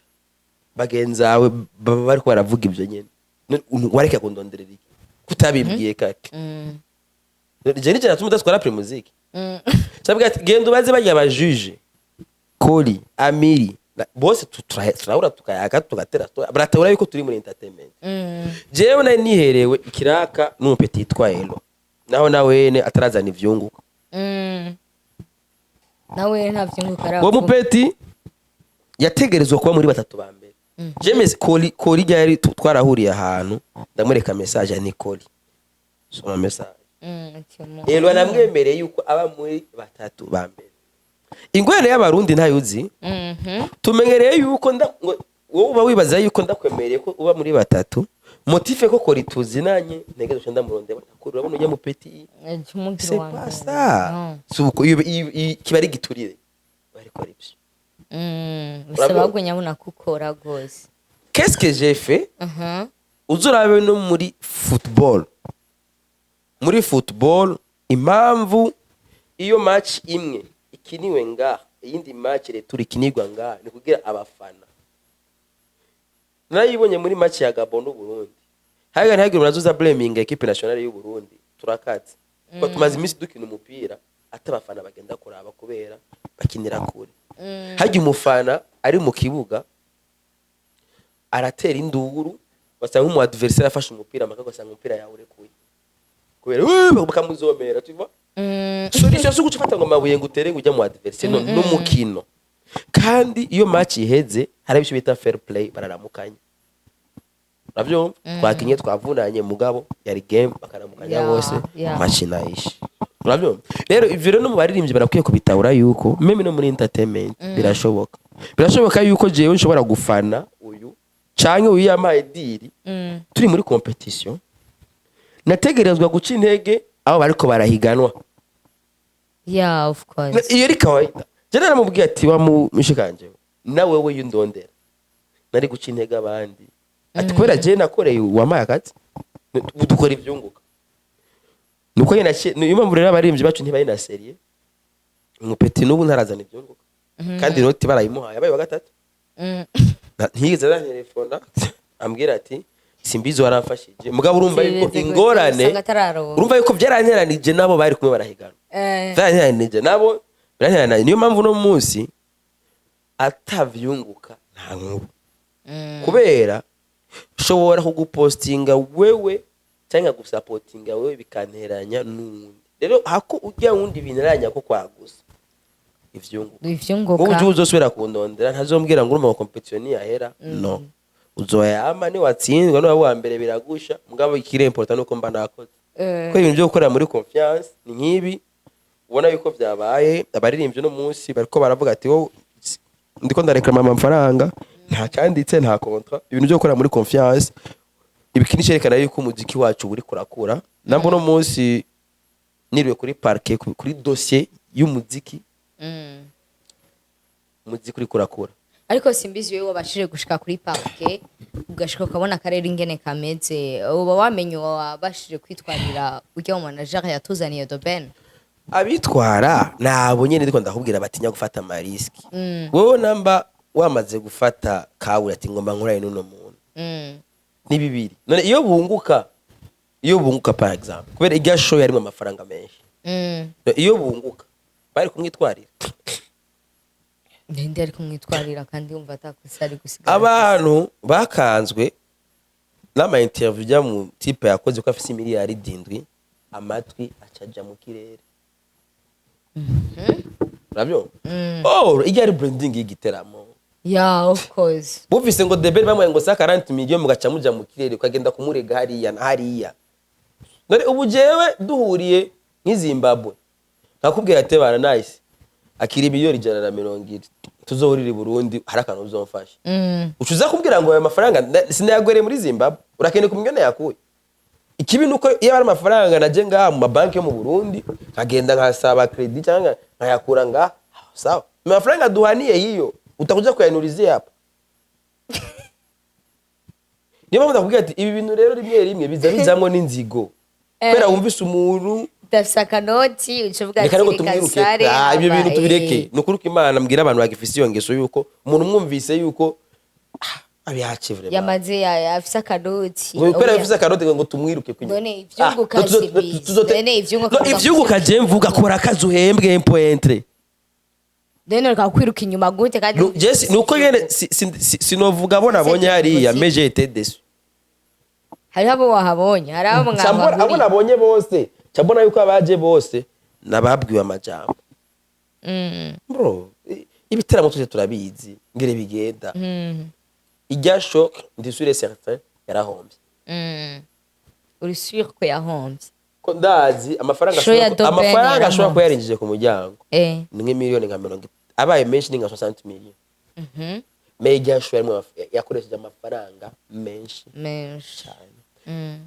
S1: Bagenzawe baba bariko baravuga ivyo nyene wareka kundonderera iki kutabibwiye kake je nije natuma udaswara Primusic cyabwa ati genda ubaze bajya bajuge kuri amiri bose turahura tukayaka tugatera baratabura yuko turi muri entertainment jewe nari niherewe ikiraka n'umupeti yitwa Elo nawe atarazana ivyunguka
S2: nawe nta vyunguka ara
S1: uwo mupeti yategerezwa kuba muri batatu ba mbere James kori ryari twarahuriye ahantu ndamureka message ni kori soma message Elo namwemereye yuko aba muri batatu ba mbere ingwene y'abarundi ntayuzi tumenyereye yuko wowe uba wibaza yuko ndakwemereye ko uba muri batatu motife ko kori tuzinanye ntegezo cyo ndamurondera bakuru urabona ujya mu peti c'est pas ça suko kibari giturire bari kora ibyo
S2: usabagwenya buna kukora gose
S1: qu'est-ce que j'ai fait uzurabe no muri football impamvu iyo match imwe ikiniwe nga iyindi match returi kinigwa nga ni kugira abafana nayibonye muri match ya Gabon n'u Burundi hagira murazuza blaming equipe nationale y'u Burundi turakatse ko tumaze imisi dukina umupira atabafana bagenda kuraba kubera bakinira kure haje umufana ari mu kibuga aratera induru basanga umu adversaire afashe umupira makako asanga umupira yawe urekuye kubera bakamuzomera tuva solution zo gucifata ngo mabuye ngutere ngujya mu adversaire no mukino kandi iyo match iheze harabisho bita fair play bararamukanya navyo twakinye twavunanye mugabo yari game bakaramukanya bose match nayishi navyo rero ivyo no mu baririmbyi barakwiye kubitahura yuko meme no muri entertainment birashoboka yuko jewe nshobora gufana uyu canke uyu yamaye diri turi muri competition nategerezwa guca intege aho bariko barahiganwa
S2: of course
S1: iyo ri kawaida je naramubwiye ati wa mushikanje nawe we yundondera nari guca intege abandi ati kubera je nakoreye wamaye akati dukora ivyunguka nuko yena impamvu rero abaririmbyi bacu ntibaye na serie umupeti n'ubu ntarazana ivyunguka kandi noti barayimuhaye abaye wa gatatu ntiyigeze telefona ambwira ati simbizi waramfashije mugabo urumva yuko ingorane urumva yuko byaranteranije nabo bari kumwe barahigana byaranteranije nabo byaranteranije niyo mpamvu no munsi atavyunguka nta nkuru kubera ushobora kugupostinga wewe cyangwa gusapotinga wewe bikanteranya n'undi rero hako ujya wundi bineranya ko kwagusa ivyunguka ubu uzosubira kundondera ntazombwira ngo urumva competition yahera no uzoyama ni watsindwa no wa mbere biragusha mugabo ikire important nuko mba nakoze ko ibintu byo gukora muri confiance ni nkibi ubona yuko byabaye abaririmbye no munsi bariko baravuga ati wo ndiko ndareklama amafaranga nta cyanditse nta contrat ibintu byo gukora muri confiance ibikini cerekana yuko umuziki wacu uri kurakura nambo no munsi niriwe kuri parquet kuri dossier y'umuziki umuziki uri kurakura
S2: ariko simbizi wewe wabashije gushika kuri parquet ugashika ukabona akarere ingene kameze uba wamenye wabashije kwitwarira ujya mu manager yatuzaniye doben
S1: abitwara nabo nyene ndiko ndakubwira batinya gufata amariski wowe namba wamaze gufata kawura ati ngomba nkuraye nuno muntu ni bibiri none iyo bunguka par exemple kubera irya show yarimo amafaranga menshi iyo bunguka bari kumwitwarira
S2: ndende ari kumwitwarira kandi yumva atakusari gusigara
S1: abantu bakanzwe n'ama interview ya mu type yakoze ko afise miliyari 7 amatwi acaja mu kirere Rabyo irya ari branding y'igiteramo
S2: yeah of course
S1: bumvise ngo debeli bamwe ngo sa 40 million mugaca muja mu kirere ukagenda kumurega hariya na hariya none ubu jewe duhuriye nk'Zimbabwe nakubwira ate bana nice akiri miliyoni 120 tuzohurira i Burundi harakantu uzomfasha ucuza kubwira ngo ayo mafaranga sinayagwere muri Zimbabwe urakene ku miliyoni yakuye ikibi nuko iyo ari amafaranga naje ngaha mu mabanki yo mu Burundi nkagenda nkasaba credit cyangwa nkayakura ngaha sawa amafaranga duhaniye hiyo utakuja kuyanurize hapa niyo mpamvu ndakubwira ati ibi bintu rero rimwe biza bizamwo n'inzigo kwera wumvise umuntu
S2: dafisa kanoti ucuvuga ati
S1: kasare ibyo bintu tubireke nukuruka Imana mbwira abantu bagifise iyo ngeso yuko umuntu mwumvise yuko abihace vraiment
S2: yamaze afisa kanoti
S1: kwera afisa kanoti ngo tumwiruke kwinyuma
S2: none ivyunguka none
S1: ivyunguka je mvuga kora akazi uhembwe impointre
S2: deno kakwiruka inyuma gute kandi
S1: Jesse nuko yene sinovuga bona bonye hariya meje etedesu
S2: hari abo wahabonye hari abo
S1: mwabaguri abo nabonye bose cyabona yuko abaje bose nababwiwe amajambo bro ibiteramo tuje turabizi ngire bigenda ijya shock ndi sûr et certain yarahombye
S2: uri sûr ko yahombye
S1: ko ndazi amafaranga ashobora ko yarinjije ku muryango ni miliyoni nka 40 abaye menshi ni nka 60 million meja show yakoresheje amafaranga menshi cyane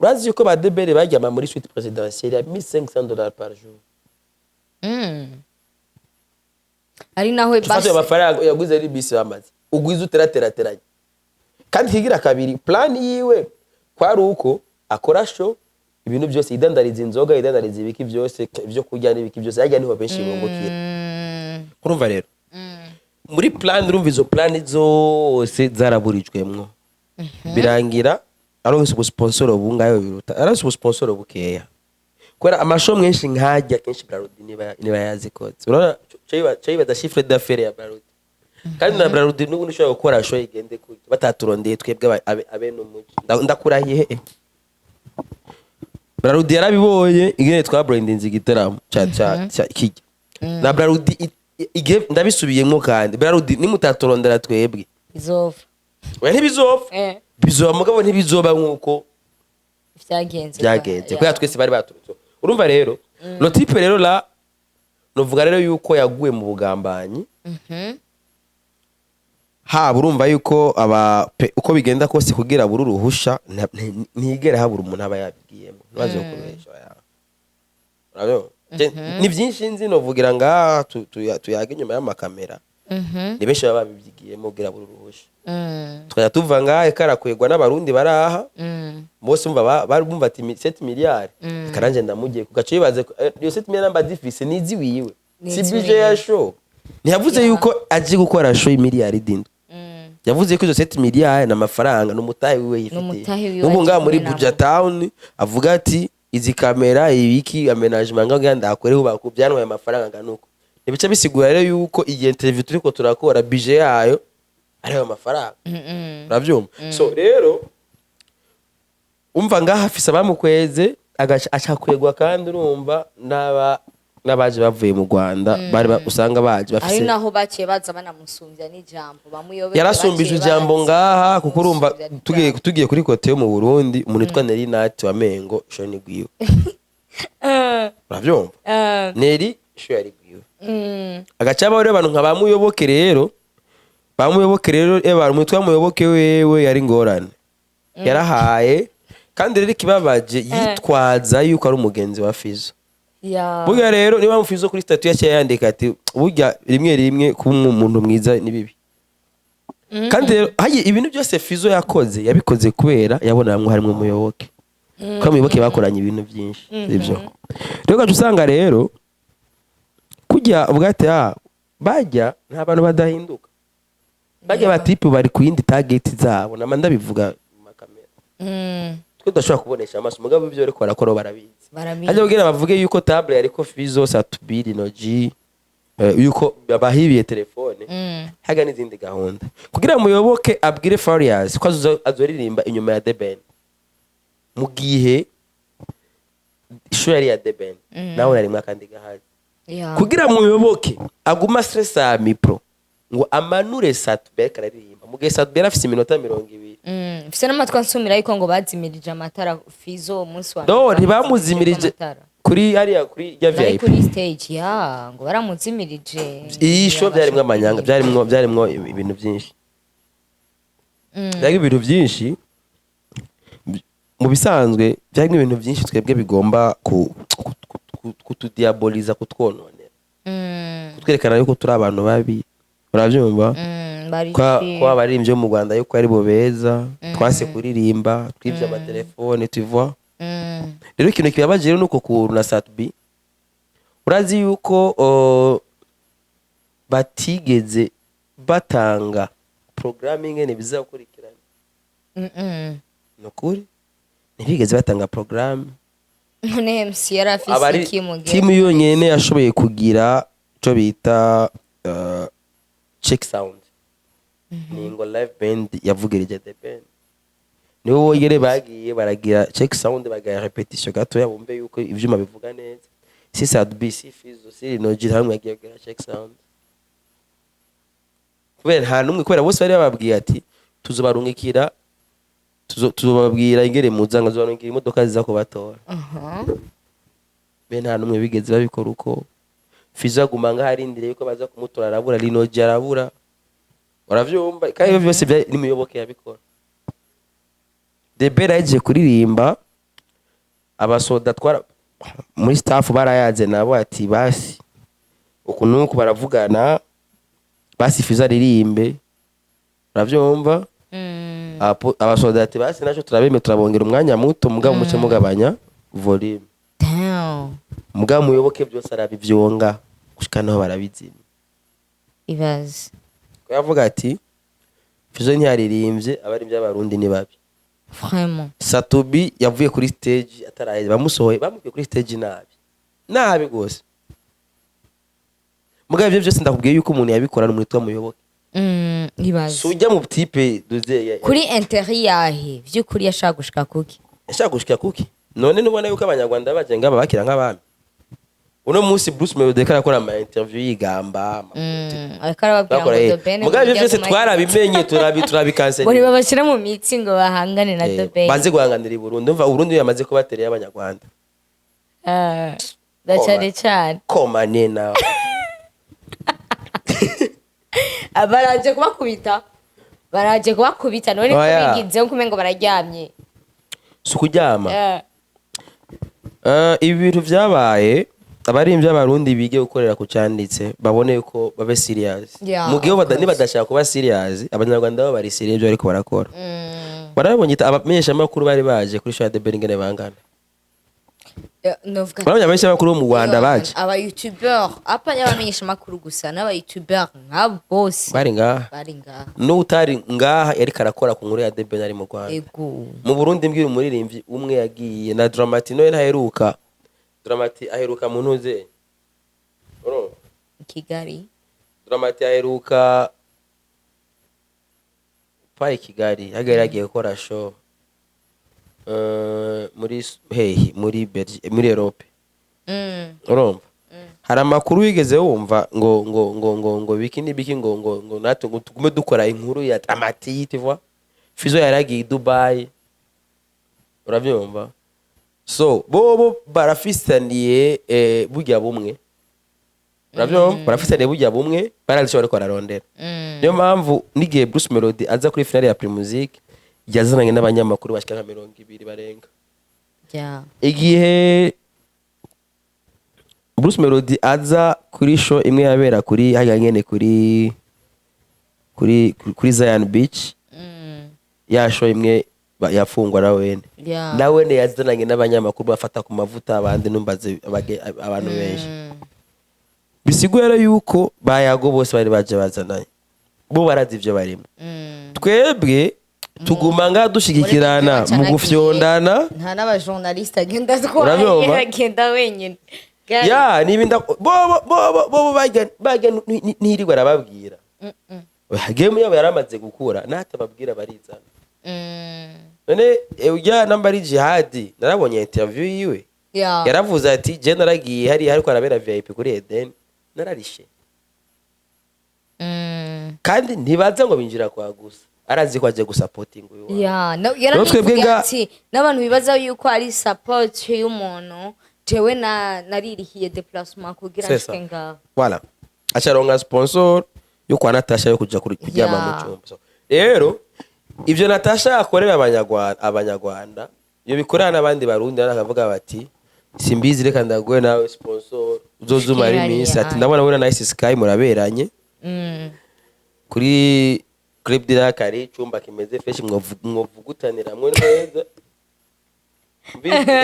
S1: urazi yuko ba debere bajyama muri suite présidentielle ya $1500 par jour
S2: ari naho
S1: basi amafaranga yaguze ari bisi bamaze ugwiza uterateranya kandi higira kabiri plan yiwe kwari uko akora show ibintu byose idandariza inzoga idandariza ibiki byose byo kurya n'ibiki byose yajya niho benshi bongokira urumva rero muri plan urumva izo plan zose zaraburijwemwo birangira aronse sponsor ubungayo biruta aronse sponsor bukeya kwera amasho mwenshi nkajya kenshi Brarudi niba yazikoze urabona cyo baza chiffre d'affaires ya Brarudi kandi na Brarudi n'ubu nishobora gukora show igende kujya bataturondeye twebwe abene umuji ndakurahiye Brarudi yarabibonye igene twa brandinze igiteramo cya kijya na Brarudi ndabisubiyemo kandi Brarudi nimutaturondera twebwe
S2: bizova
S1: we ntibizova bizoba mugabo ntibizoba nkuko byagenze kwa twese bari baturutse urumva rero no type rero la novuga rero yuko yaguye mu bugambanyi urumva yuko uko bigenda kose kugira buru ruhusha ntigera habura umuntu aba yabigiyemo baje kuresha urabyo ni byinshi nzi novugira nga tuyaga inyuma y'amakamera ni benshi baba babigiyemo kugira buru ruhusha tukajya tuva ngahe karakwegwa n'abarundi baraha bose bari bumva ati 7 miliyari karanje ndamugiye kugaca bibaze iyo 7 miliyari namba difise nizi wiwe si budget ya show ntiyavuze yuko aje gukora show y'imiliyari 7 yavuze ko izo 7 miliyari n'amafaranga n'umutahe wiwe yifitiye n'ubu ngaha muri Buja Town avuga ati izi kamera ibiki amenagement ngaho nganda akoreho bakubyanwa aya mafaranga nganuko nibice bisigura rero yuko iyi interview turiko turakora budget yayo ari ayo mafaranga uravyumva so rero umva ngaha afise abamukweze acakwegwa kandi urumva n'abaje bavuye mu Rwanda bari usanga baje bafise
S2: ari naho baciye baza banamusumbya n'ijambo bamuyoboye
S1: yarasumbije ijambo ngaha kuko urumva tugiye kuri kote yo mu Burundi umuntu witwa Neri Nati wa Mengo sho ni gwiwe uravyumva Neri sho yari gwiwe agacaba rero abantu nka bamuyoboke rero abantu witwa muyoboke wewe yari ngorane yarahaye kandi rero kibabaje yitwaza yuko ari umugenzi wa Fizzo burya rero niba Fizzo kuri statut yacyo yandika ati burya rimwe kuba umuntu mwiza ni bibi kandi rero haye ibintu byose Fizzo yakoze yabikoze kubera yabona bamwe harimo muyoboke ko muyoboke bakoranye ibintu byinshi sivyo rero gacu usanga rero kujya ubwate bajya nta bantu badahinduka bajya batipu bari ku yindi target zabo nama ndabivuga mu makamera tudashobora kubonesha amaso mugabo ibyo ariko barakora barabizi hajya kugira bavuge yuko table yariko Fizzo satubiri noji yuko bahibiye telefone haga n'izindi gahunda kugira muyoboke abwire Farious ko azoririmba inyuma ya The Ben mu gihe isho yari ya The Ben nawe nari mwakandi gahari kugira muyoboke aguma stress ya mipro ngo amanure Satuberi kararirimba mu gihe Satuberi afise iminota 20
S2: mfise n'amatwa nsumira yuko ngo bazimirije amatara Fizzo umunsi wa
S1: no ntibamuzimirije kuri hariya kuri ya VIP
S2: kuri stage ngo baramuzimirije
S1: iyi show byarimwe amanyanga byarimwo ibintu byinshi byari ibintu byinshi mu bisanzwe byarimwe ibintu byinshi twebwe bigomba kutudiaboliza kutwononera kutwerekana yuko turi abantu babi uravyumva kwa abaririmbyi mu Rwanda yuko ari bo beza twase kuririmba twivye amatelefone tuvoa rero ikintu kibabaje rero nuko ku na Satbi urazi yuko batigeze batanga programming ene bizakurikirana nokuri ntibigeze batanga program
S2: none MC yarafise kimuge
S1: timu yonyene yashoboye kugira cyo bita check sound ningo live band yavugirije The Ben niwo yere bagiye baragira check sound bagaya repetition gato yabumbe yuko ivyuma bivuga neza si Satbi si Fizzo si noji hamwe yagiye kugira check sound kubera hanumwe kubera bose bari bababwiye ati tuzobarungikira tuzobabwira ingere muzanga zobarungikira imodoka ziza kubatora ben hanumwe bigeze babikora uko Fizzo aguma ngaharindire yuko baza kumutora arabura linoji arabura uravyumva kandi byose ni muyoboke yabikora The Ben yaje kuririmba abasoda twara muri staff barayaze nabo ati basi ukunuko baravugana basi Fizzo aririmbe uravyumva abasoda ati basi naco turabeme turabongera umwanya muto mugabo muce mugabanya volume mugabo muyoboke byose arabivyonga gushika naho barabizima
S2: ibaze
S1: yavuga ati Fizzo ntiyaririmbye abaririmbye abarundi ni babi
S2: vraiment
S1: Satubi yavuye kuri stage ataraye bamusohoye bamukuye kuri stage nabi gose mugabo ibyo byose ndakubwiye yuko umuntu yabikora n'umuntu witwa muyoboke
S2: ibaze
S1: sujya mu type duzeye
S2: kuri interi yahe by'ukuri yashaka gushika kuki
S1: none nubona yuko abanyarwanda bagenga babakira nk'abami uno munsi Bruce Melody akora ama interview yigamba
S2: akarababwira ngo The Ben
S1: mugabo ibyo byose twarabimenye turabikansenya
S2: buri babashira mu mitsi ngo bahangane na The Ben
S1: baze guhanganira i Burundi umva Burundi yamaze kubaterera abanyarwanda
S2: cyane
S1: komane na
S2: baraje kubakubita none ko bigize ko umengo bararyamye
S1: sukuryama ibi bintu byabaye abarimbye abarundi bige gukorera ku cyanditse babone ko babe serious mu gihe badashaka kuba serious abanyarwanda baba bari serious byo ariko barakora barabonye abamenyesha makuru bari baje kuri show ya The Ben ngene bangana
S2: novuga
S1: Barabanya benshi bakuru mu Rwanda baje.
S2: aba YouTuber apa y'abamenyesha makuru gusa n'aba YouTuber nka bose
S1: Bari ngaha. No utari ngaha yari karakora ku nkuru ya Debe nari mu Rwanda.
S2: Ego.
S1: Mu Burundi mbwira umuririmbyi umwe yagiye na Dramati no ntaheruka. Dramati aheruka mu ntuze. Oro.
S2: Kigali.
S1: Dramati aheruka Pai Kigali yageragiye gukora show muri Belgique muri Europe. Urumva hari amakuru wigeze wumva ngo biki ngo natwe tugume dukora inkuru ya Dramati tu vois Fizzo yaragiye Dubai urabyumva so bobo barafisaniye burya bumwe urabyumva barafisaniye burya bumwe baralishobora ko ararondera niyo mpamvu nigiye Bruce Melody aza kuri finale ya Primusic yazananye n'abanyamakuru bashika nka 200 barenga igihe Bruce Melody aza kuri show imwe yabera kuri haganyene kuri Zion Beach ya show imwe yafungwa nawe yazananye n'abanyamakuru bafata ku mavuta abandi numbaze abantu benshi bisigura yuko bayago bose bari baje bazananye bo barazi ivyo barimo twebwe tuguma nga dushigikirana mu gufyondana
S2: nta n'aba journaliste agenda twagenda wenyine
S1: ya nibinda bo bagya ntirirwa arababwira game yabo yaramaze gukura natababwira barizana none ujya namba ari jihadi narabonye interview yiwe yaravuze ati je naragiye hari ariko arabera VIP kuri Eden nararishe kandi ntibaza ngo binjira kwa gusa arazi ko aje gusupporting uyu
S2: yaravuze ati n'abantu bibaza yuko ari support y'umuntu jewe naririhiye déplacement kugira nshike ngaho
S1: voilà acharonga sponsor yo kwa Natasha yo kuja kuryama mu cyumba rero ivyo Natasha akorera abanyarwanda iyo bikorana n'abandi barundi nakavuga bati simbizi reka ndaguye nawe sponsor uzozuma ari minsi ati ndabona Nice Sky muraberanye kuri clip dira kare cyumba kimeze fresh mwovugutanira mwe neza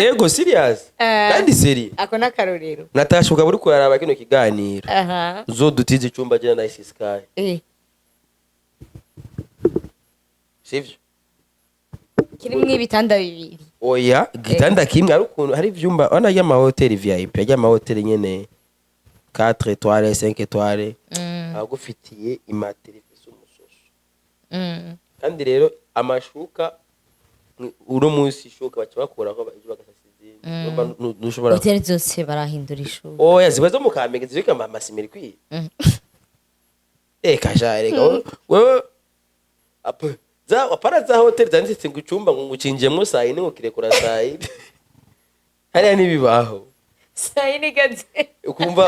S1: ego serious kandi seri
S2: ako nakarorero
S1: Natasha ukaba uri kuraraba kino kiganiro uzodutize cyumba je Nice Sky sivyo
S2: kirimwe ibitanda bibiri
S1: oya gitanda kimwe ari ukuntu hari ivyumba ona y'ama hotel VIP y'ama hotel nyene 4 étoiles 5 étoiles agufitiye imaterefisi umusoso kandi rero amashuka uro munsi shuka bacha bakora ko bagasasize nushobora
S2: hotel zose barahindura ishuka
S1: oya zibazo mu Kamenge zirika amasimiri kwi kajare wewe apo za waparaza hotel zanditse ngo icyumba ngo ngucinjemo saa 4 ngo kirekura saa 4 hariya nibibaho
S2: saa 4 gaze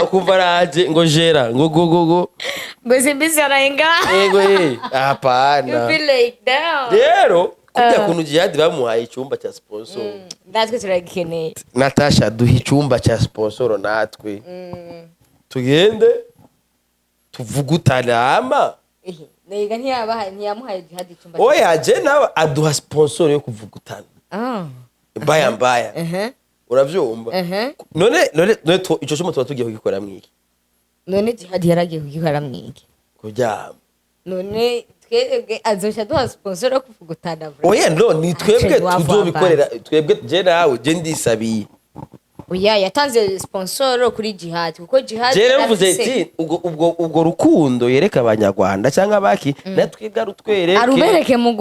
S1: ukumva raje ngo jera ngo
S2: SIMBIZI arayenga
S1: yego hapana
S2: you feel like down
S1: rero kujya kuntu jihadi bamuhaye icyumba cya sponsor
S2: natwe turagikeneye
S1: Natasha duha icyumba cya sponsor natwe tugende tuvugutana ama
S2: nega ntiyamuhaye jihadi icyumba
S1: oya je nawe aduha sponsor yo kuvugutana mbaya uravyumva none ico cyuma tuba tugiye kugikora mwiki
S2: none jihadi yaragiye kugikora mwiki
S1: kuryama
S2: none twebwe azoca duha sponsor yo kuvugutana
S1: oya ni twebwe tuzobikorera twebwe je nawe je ndisabiye
S2: oya yatanze sponsor kuri jihadi kuko jihadi
S1: yaravuze ati ubwo rukundo yereka abanyarwanda cyangwa baki natwebwe arutwereke
S2: arubereke mu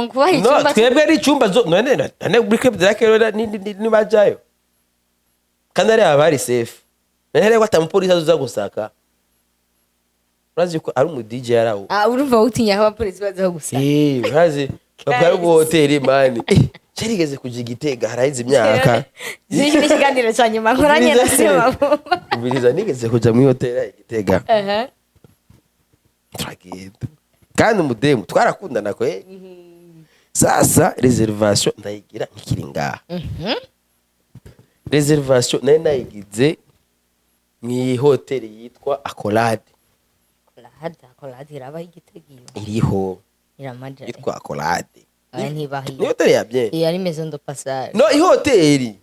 S2: kubaha icyumba
S1: no twebwe ari icyumba none Big Fizzo ni bajayo kandi ari abari safe none ko atamupolisi azuza gusaka urazi ko ari umu DJ yarawo
S2: urumva utinya abapolisi bazaho gusaka
S1: urazi bakora mu hotel mani cyarigeze kuja Igitega harahize imyaka
S2: ziki n'ikiganiro cya nyuma nkoranye na Seba
S1: ubiriza nigeze kuja mu hotel ya Igitega tragede kandi umudemu twarakundana ko sasa reservation ndayigira nkiri ngaha reservation nayo nayigize mu hotel yitwa Accolade
S2: iraba Igitega
S1: iriho
S2: iramaje
S1: yitwa Accolade
S2: ntibahiye
S1: ni hotel ya bien
S2: yari maison de passage
S1: no i hotel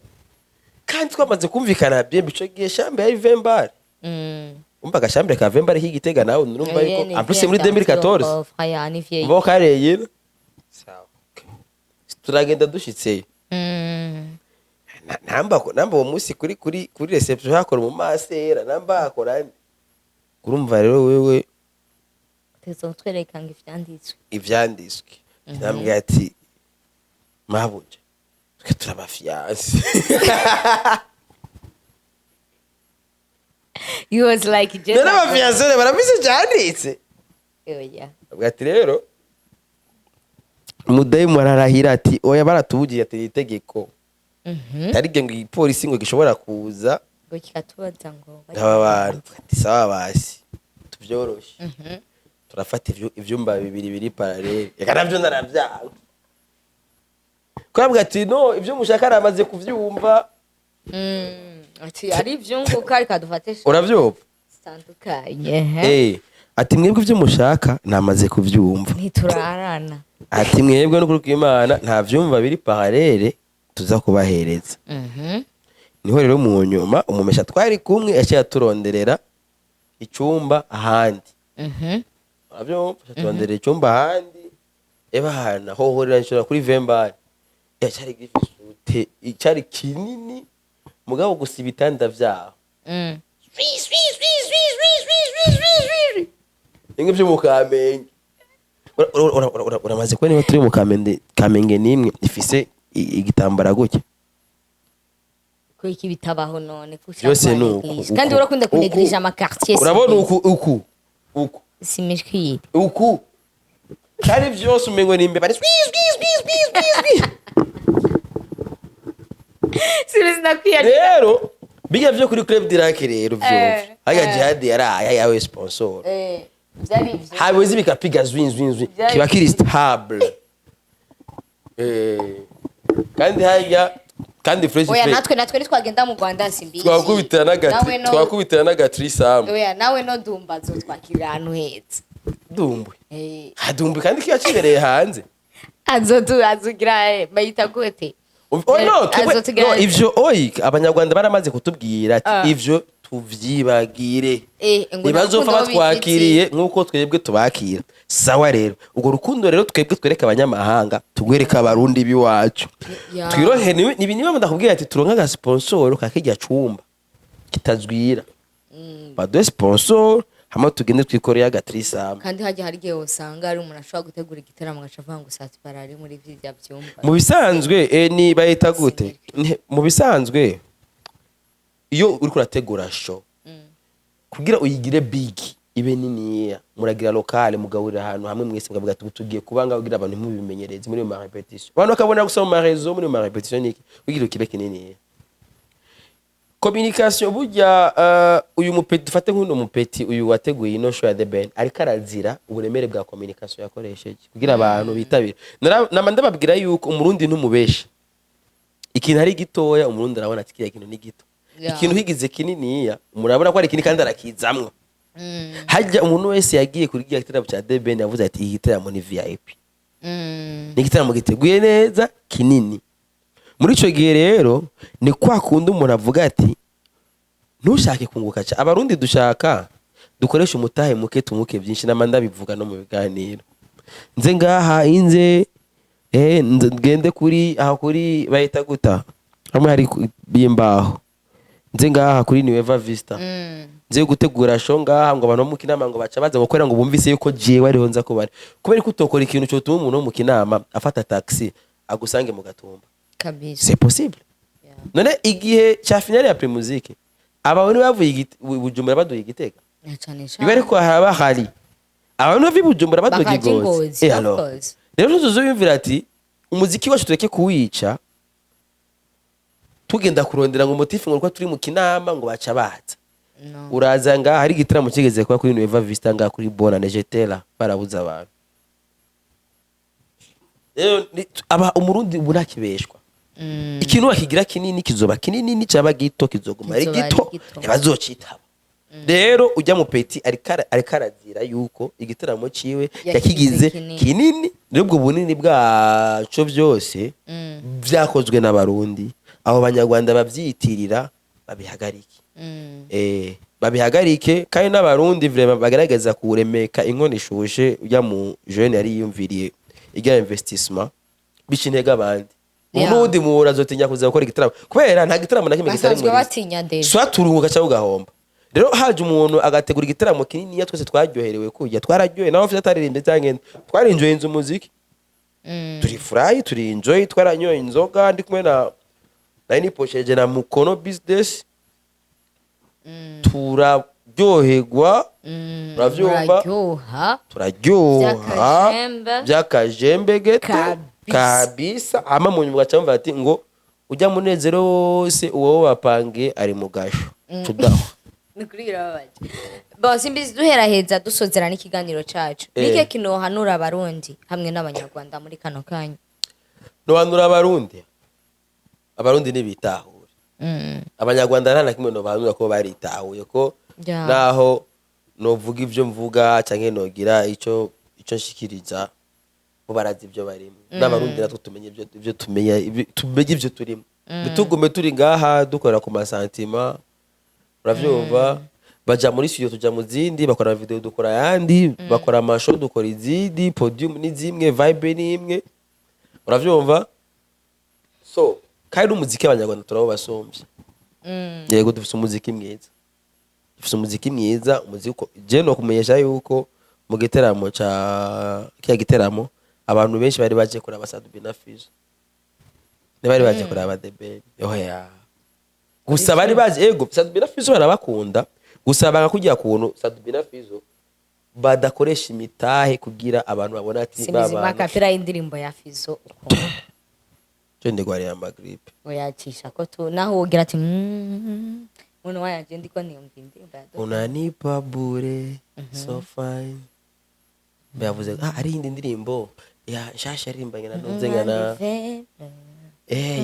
S1: kandi twamaze kumvikana bien bico gihe chambre ya Vembare umva agashambre ka Vembare higitega nawe nurumva yuko en plus muri 2014 mbo kareye sawa turagenda dushitseyo namba uwo munsi kuri reception hakora mu masera namba hakora kurumva rero wewe
S2: tuzotwereka ngo
S1: ivyanditswe nambwe ati mabuje twe turabafiyanse
S2: you was like just
S1: none abafiyanse barabise cyanditse
S2: yeah
S1: ati rero umudayimu ararahira ati oya baratubugiye ati itegeko tarige ngo ipolisi ngo gishobora kuza
S2: ngo kikatubaza ngo
S1: aba bantu ati sawa basi tuvyoroshe turafata ivyumba bibiri biri parallel reka navyo naravyanga kwabwa ati no ivyo mushaka aramaze kuvyumva
S2: ati ari vyunguka ariko adufatesha
S1: uravyumva
S2: standukanye
S1: ati mwebwe ivyo mushaka namaze kuvyumva
S2: ntiturarana
S1: ati mwebwe no kuri Imana nta vyumva biri parallel tuza kubahereza niho rero mu nyuma umumesha twari kumwe yaciye aturonderera icumba ahandi abyo turonderera icumba ahandi eba hana hohorera nshora kuri Vembare cyari gifite cyari kinini mugabo gusa ibitanda vyaho inge byo mukamenge uramaze kubona niba turi mu kamenge nimwe ifise igitambara gutya
S2: ko iki bitabaho none
S1: byose nuko
S2: kandi urakunda kunegrija ama quartier
S1: urabona uku
S2: simishkiri
S1: uku kandi byose umengo nimbe bari
S2: Sibizina kwiya
S1: rero bijya byo kuri club dirake rero byose haya jihad yara yawe sponsor
S2: byari byo
S1: habuze bikapiga zwinzwinzwi kiba kiri stable kandi haya kandi fresh
S2: oya natwe twagenda mu Rwanda simbizi
S1: twakubitana n'agatrisam
S2: oya nawe no dumba zo twakira ahantu heza
S1: dumbwe hadumbwe kandi kiyacibereye hanze
S2: azogira bayita gute
S1: no ivyo abanyarwanda baramaze kutubwira ati ivyo tuvyibagire nibazofa batwakiriye nkuko twebwe tubakira sawa rero ubwo rukundo rero twebwe twereka abanyamahanga tugwereka abarundi biwacu twirohe nibi niba ndakubwira ati turonka ga sponsor kakijya cumba kitazwira badwe sponsor hama tugende twikoreye agatrisam
S2: kandi haje hari gihe usanga ari umuntu ashobora gutegura igiteramo gacavuga ngo sati barari muri vya byumba
S1: mu bisanzwe ni bayita gute mu bisanzwe iyo uri kurategura show kugira uyigire big ibe niniya muragira locale mugawurira ahantu hamwe mwese mugavuga ati tugiye kubanga kugira abantu mubimenyereze muri ma repetition abantu bakabona gusoma ma réseau muri ma repetition niki kugira kibe kinini communication burya uyu mupeti dufate nk'uno mupeti uyu wateguye ino show ya The Ben ariko arazira uburemere bwa communication yakoresheje kugira abantu bitabira namanda babwira yuko umurundi ntumubesha ikintu ari gitoya umurundi arabona ati kiya kintu ni gito ikintu higize kininiya murabona ko ari kinini kandi arakizamwo hajya umuntu wese yagiye kuri giya gitaramo cya The Ben yavuze ati iyi gitaramo ni VIP ni gitaramo giteguye neza kinini muri ico gihe rero ni kwa kundi umuntu avuga ati ntushake kunguka cha abarundi dushaka dukoresha umutahe muke tumuke byinshi namanda bivuga no mu biganiro nze ngaha inze ngende kuri aho kuri bayita guta hamwe hari bimbaho nze ngaha kuri Nueva Vista nze gutegura show ngaha ngo abantu mu kinama ngo baca baza gukorera ngo bumvise yuko jewe ariho nza ko bari kubera ko utokora ikintu cyo tuma umuntu mu kinama afata taxi agusange mu gatumba
S2: kabisa
S1: c'est possible none igihe cha finale ya pre-musique abantu bavuye Bujumbura baduye Gitega ibe ariko haba hari abantu bavuye Bujumbura baduye Ngozi alors rero tuzuyumvira ati umuziki wacu tureke kuwica tugenda kurondera ngo motifu ngo turi mu kinama ngo baca baza uraza nga hari gitaramo kigeze kwa kuri Nueva Vista nga kuri Bona Nejetela barabuza abantu rero aba umurundi burakibeshwa ikintu bakigira kinini kizoba kinini nicaba gito kizoguma ari gito ntibazocitaba rero ujya mu peti arikarazira yuko igitaramo ciwe yakigize kinini rero ubwo bunini bwaco byose byakozwe n'abarundi abo banyarwanda babyiyitirira babihagarike babihagarike kandi n'abarundi vraiment bagaragaza kuremeka inkono ishushe ujya mu jeune yari yiyumviriye iga investissement bishintega abandi ubundi muhura azotinya kuza gukora igitaramo kubera nta gitaramo na kimwe kitari muri
S2: batinya deje
S1: swaturunguka cyangwa ugahomba rero haje umuntu agategura igitaramo kinini ya twese twaryoherewe kujya twararyoye naho afite ataririmbye cyangwa twarinjoye inzu muziki turi furayi turi enjoy twaranyoye inzoga ndi kumwe na niposheje na mukono business turaryoherwa uravyumva turaryoha byakajembe gete kabisa ama mu nyuma cyamva ati ngo ujya munezero wose uwo wapange ari mu gasho tudaho
S2: nikurira baje bo simbizi duheraheza dusozera n'ikiganiro cacu nike kino hanura abarundi hamwe n'abanyarwanda muri kano kanya
S1: no hanura abarundi nibitahure abanyarwanda nta kimwe no banura ko baritahuye ko naho novuga ivyo mvuga canke nogira ico nshikiriza bo barazi ivyo barimo n'abarundi natwe tumenye ivyo tumenye ivyo turimo bitugume turi ngaha dukora ku masantima uravyumva baja muri studio tuja mu zindi bakora video dukora yandi bakora amashow dukora izindi podium n'izimwe vibe n'imwe uravyumva so kandi umuziki abanyarwanda turabo basombye yego dufite umuziki mwiza umuziki je no kumenyesha yuko mu giteramo kiya giteramo abantu benshi bari baje kuraba Sadubi na Fizzo bari baje kuraba The Ben oya gusa bari baje ego Sadubi na Fizzo barabakunda gusa banga kuntu Sadubi na Fizzo badakoresha imitahe kugira abantu babona ati
S2: baba makapira indirimbo ya Fizzo
S1: Jende gwari ya magripe
S2: oyacisha ko tu naho ugira ati umuntu waje ndiko niyumvinde
S1: unanipa bure so fine bavuze ari indi ndirimbo ya shasha rimbanye na nozengana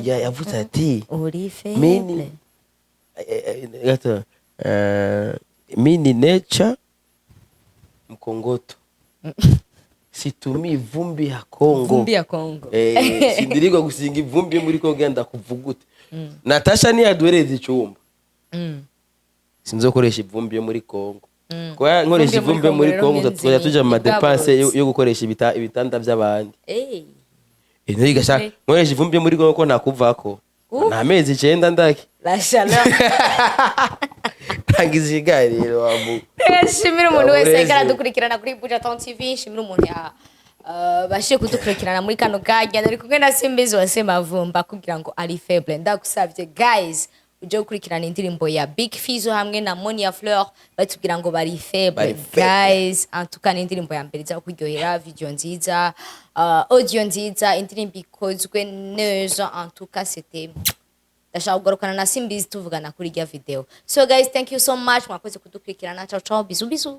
S1: yavuze ati mini gato mini nature mkongoto situmi ivumbi ya Kongo sindirirwa gusinga ivumbi muri Kongo genda kuvugute Natasha ni yaduhereza icyumba sinzokoresha ivumbi yo muri Kongo kwa nkoresha ivumbi muri Kongo tuzajya tuja mu madepense yo gukoresha ibitanda by'abandi ino yigasha nkoresha ivumbi muri Kongo ko nakuvako nta mezi 9 ndaki
S2: lashala
S1: tangizigariro wabu
S2: shimira umuntu wese karadukurikirana kuri Buja Town TV shimira umuntu bashiye kudukurikirana muri kano kanya ari kumwe na Simbizi wase Mavumba kugira ngo ari faible ndagusavye guys uje gukurikirana indirimbo ya Big Fizzo hamwe na Monia Fleur batubwira ngo bari faible guys antukana indirimbo ya mbere za kuryohera video nziza audio nziza indirimbo ikozwe neza antuka c'était ndashaka kugarukana na Simbizi tuvugana kuri ya video so guys thank you so much mwakoze kudukurikirana ciao ciao bizu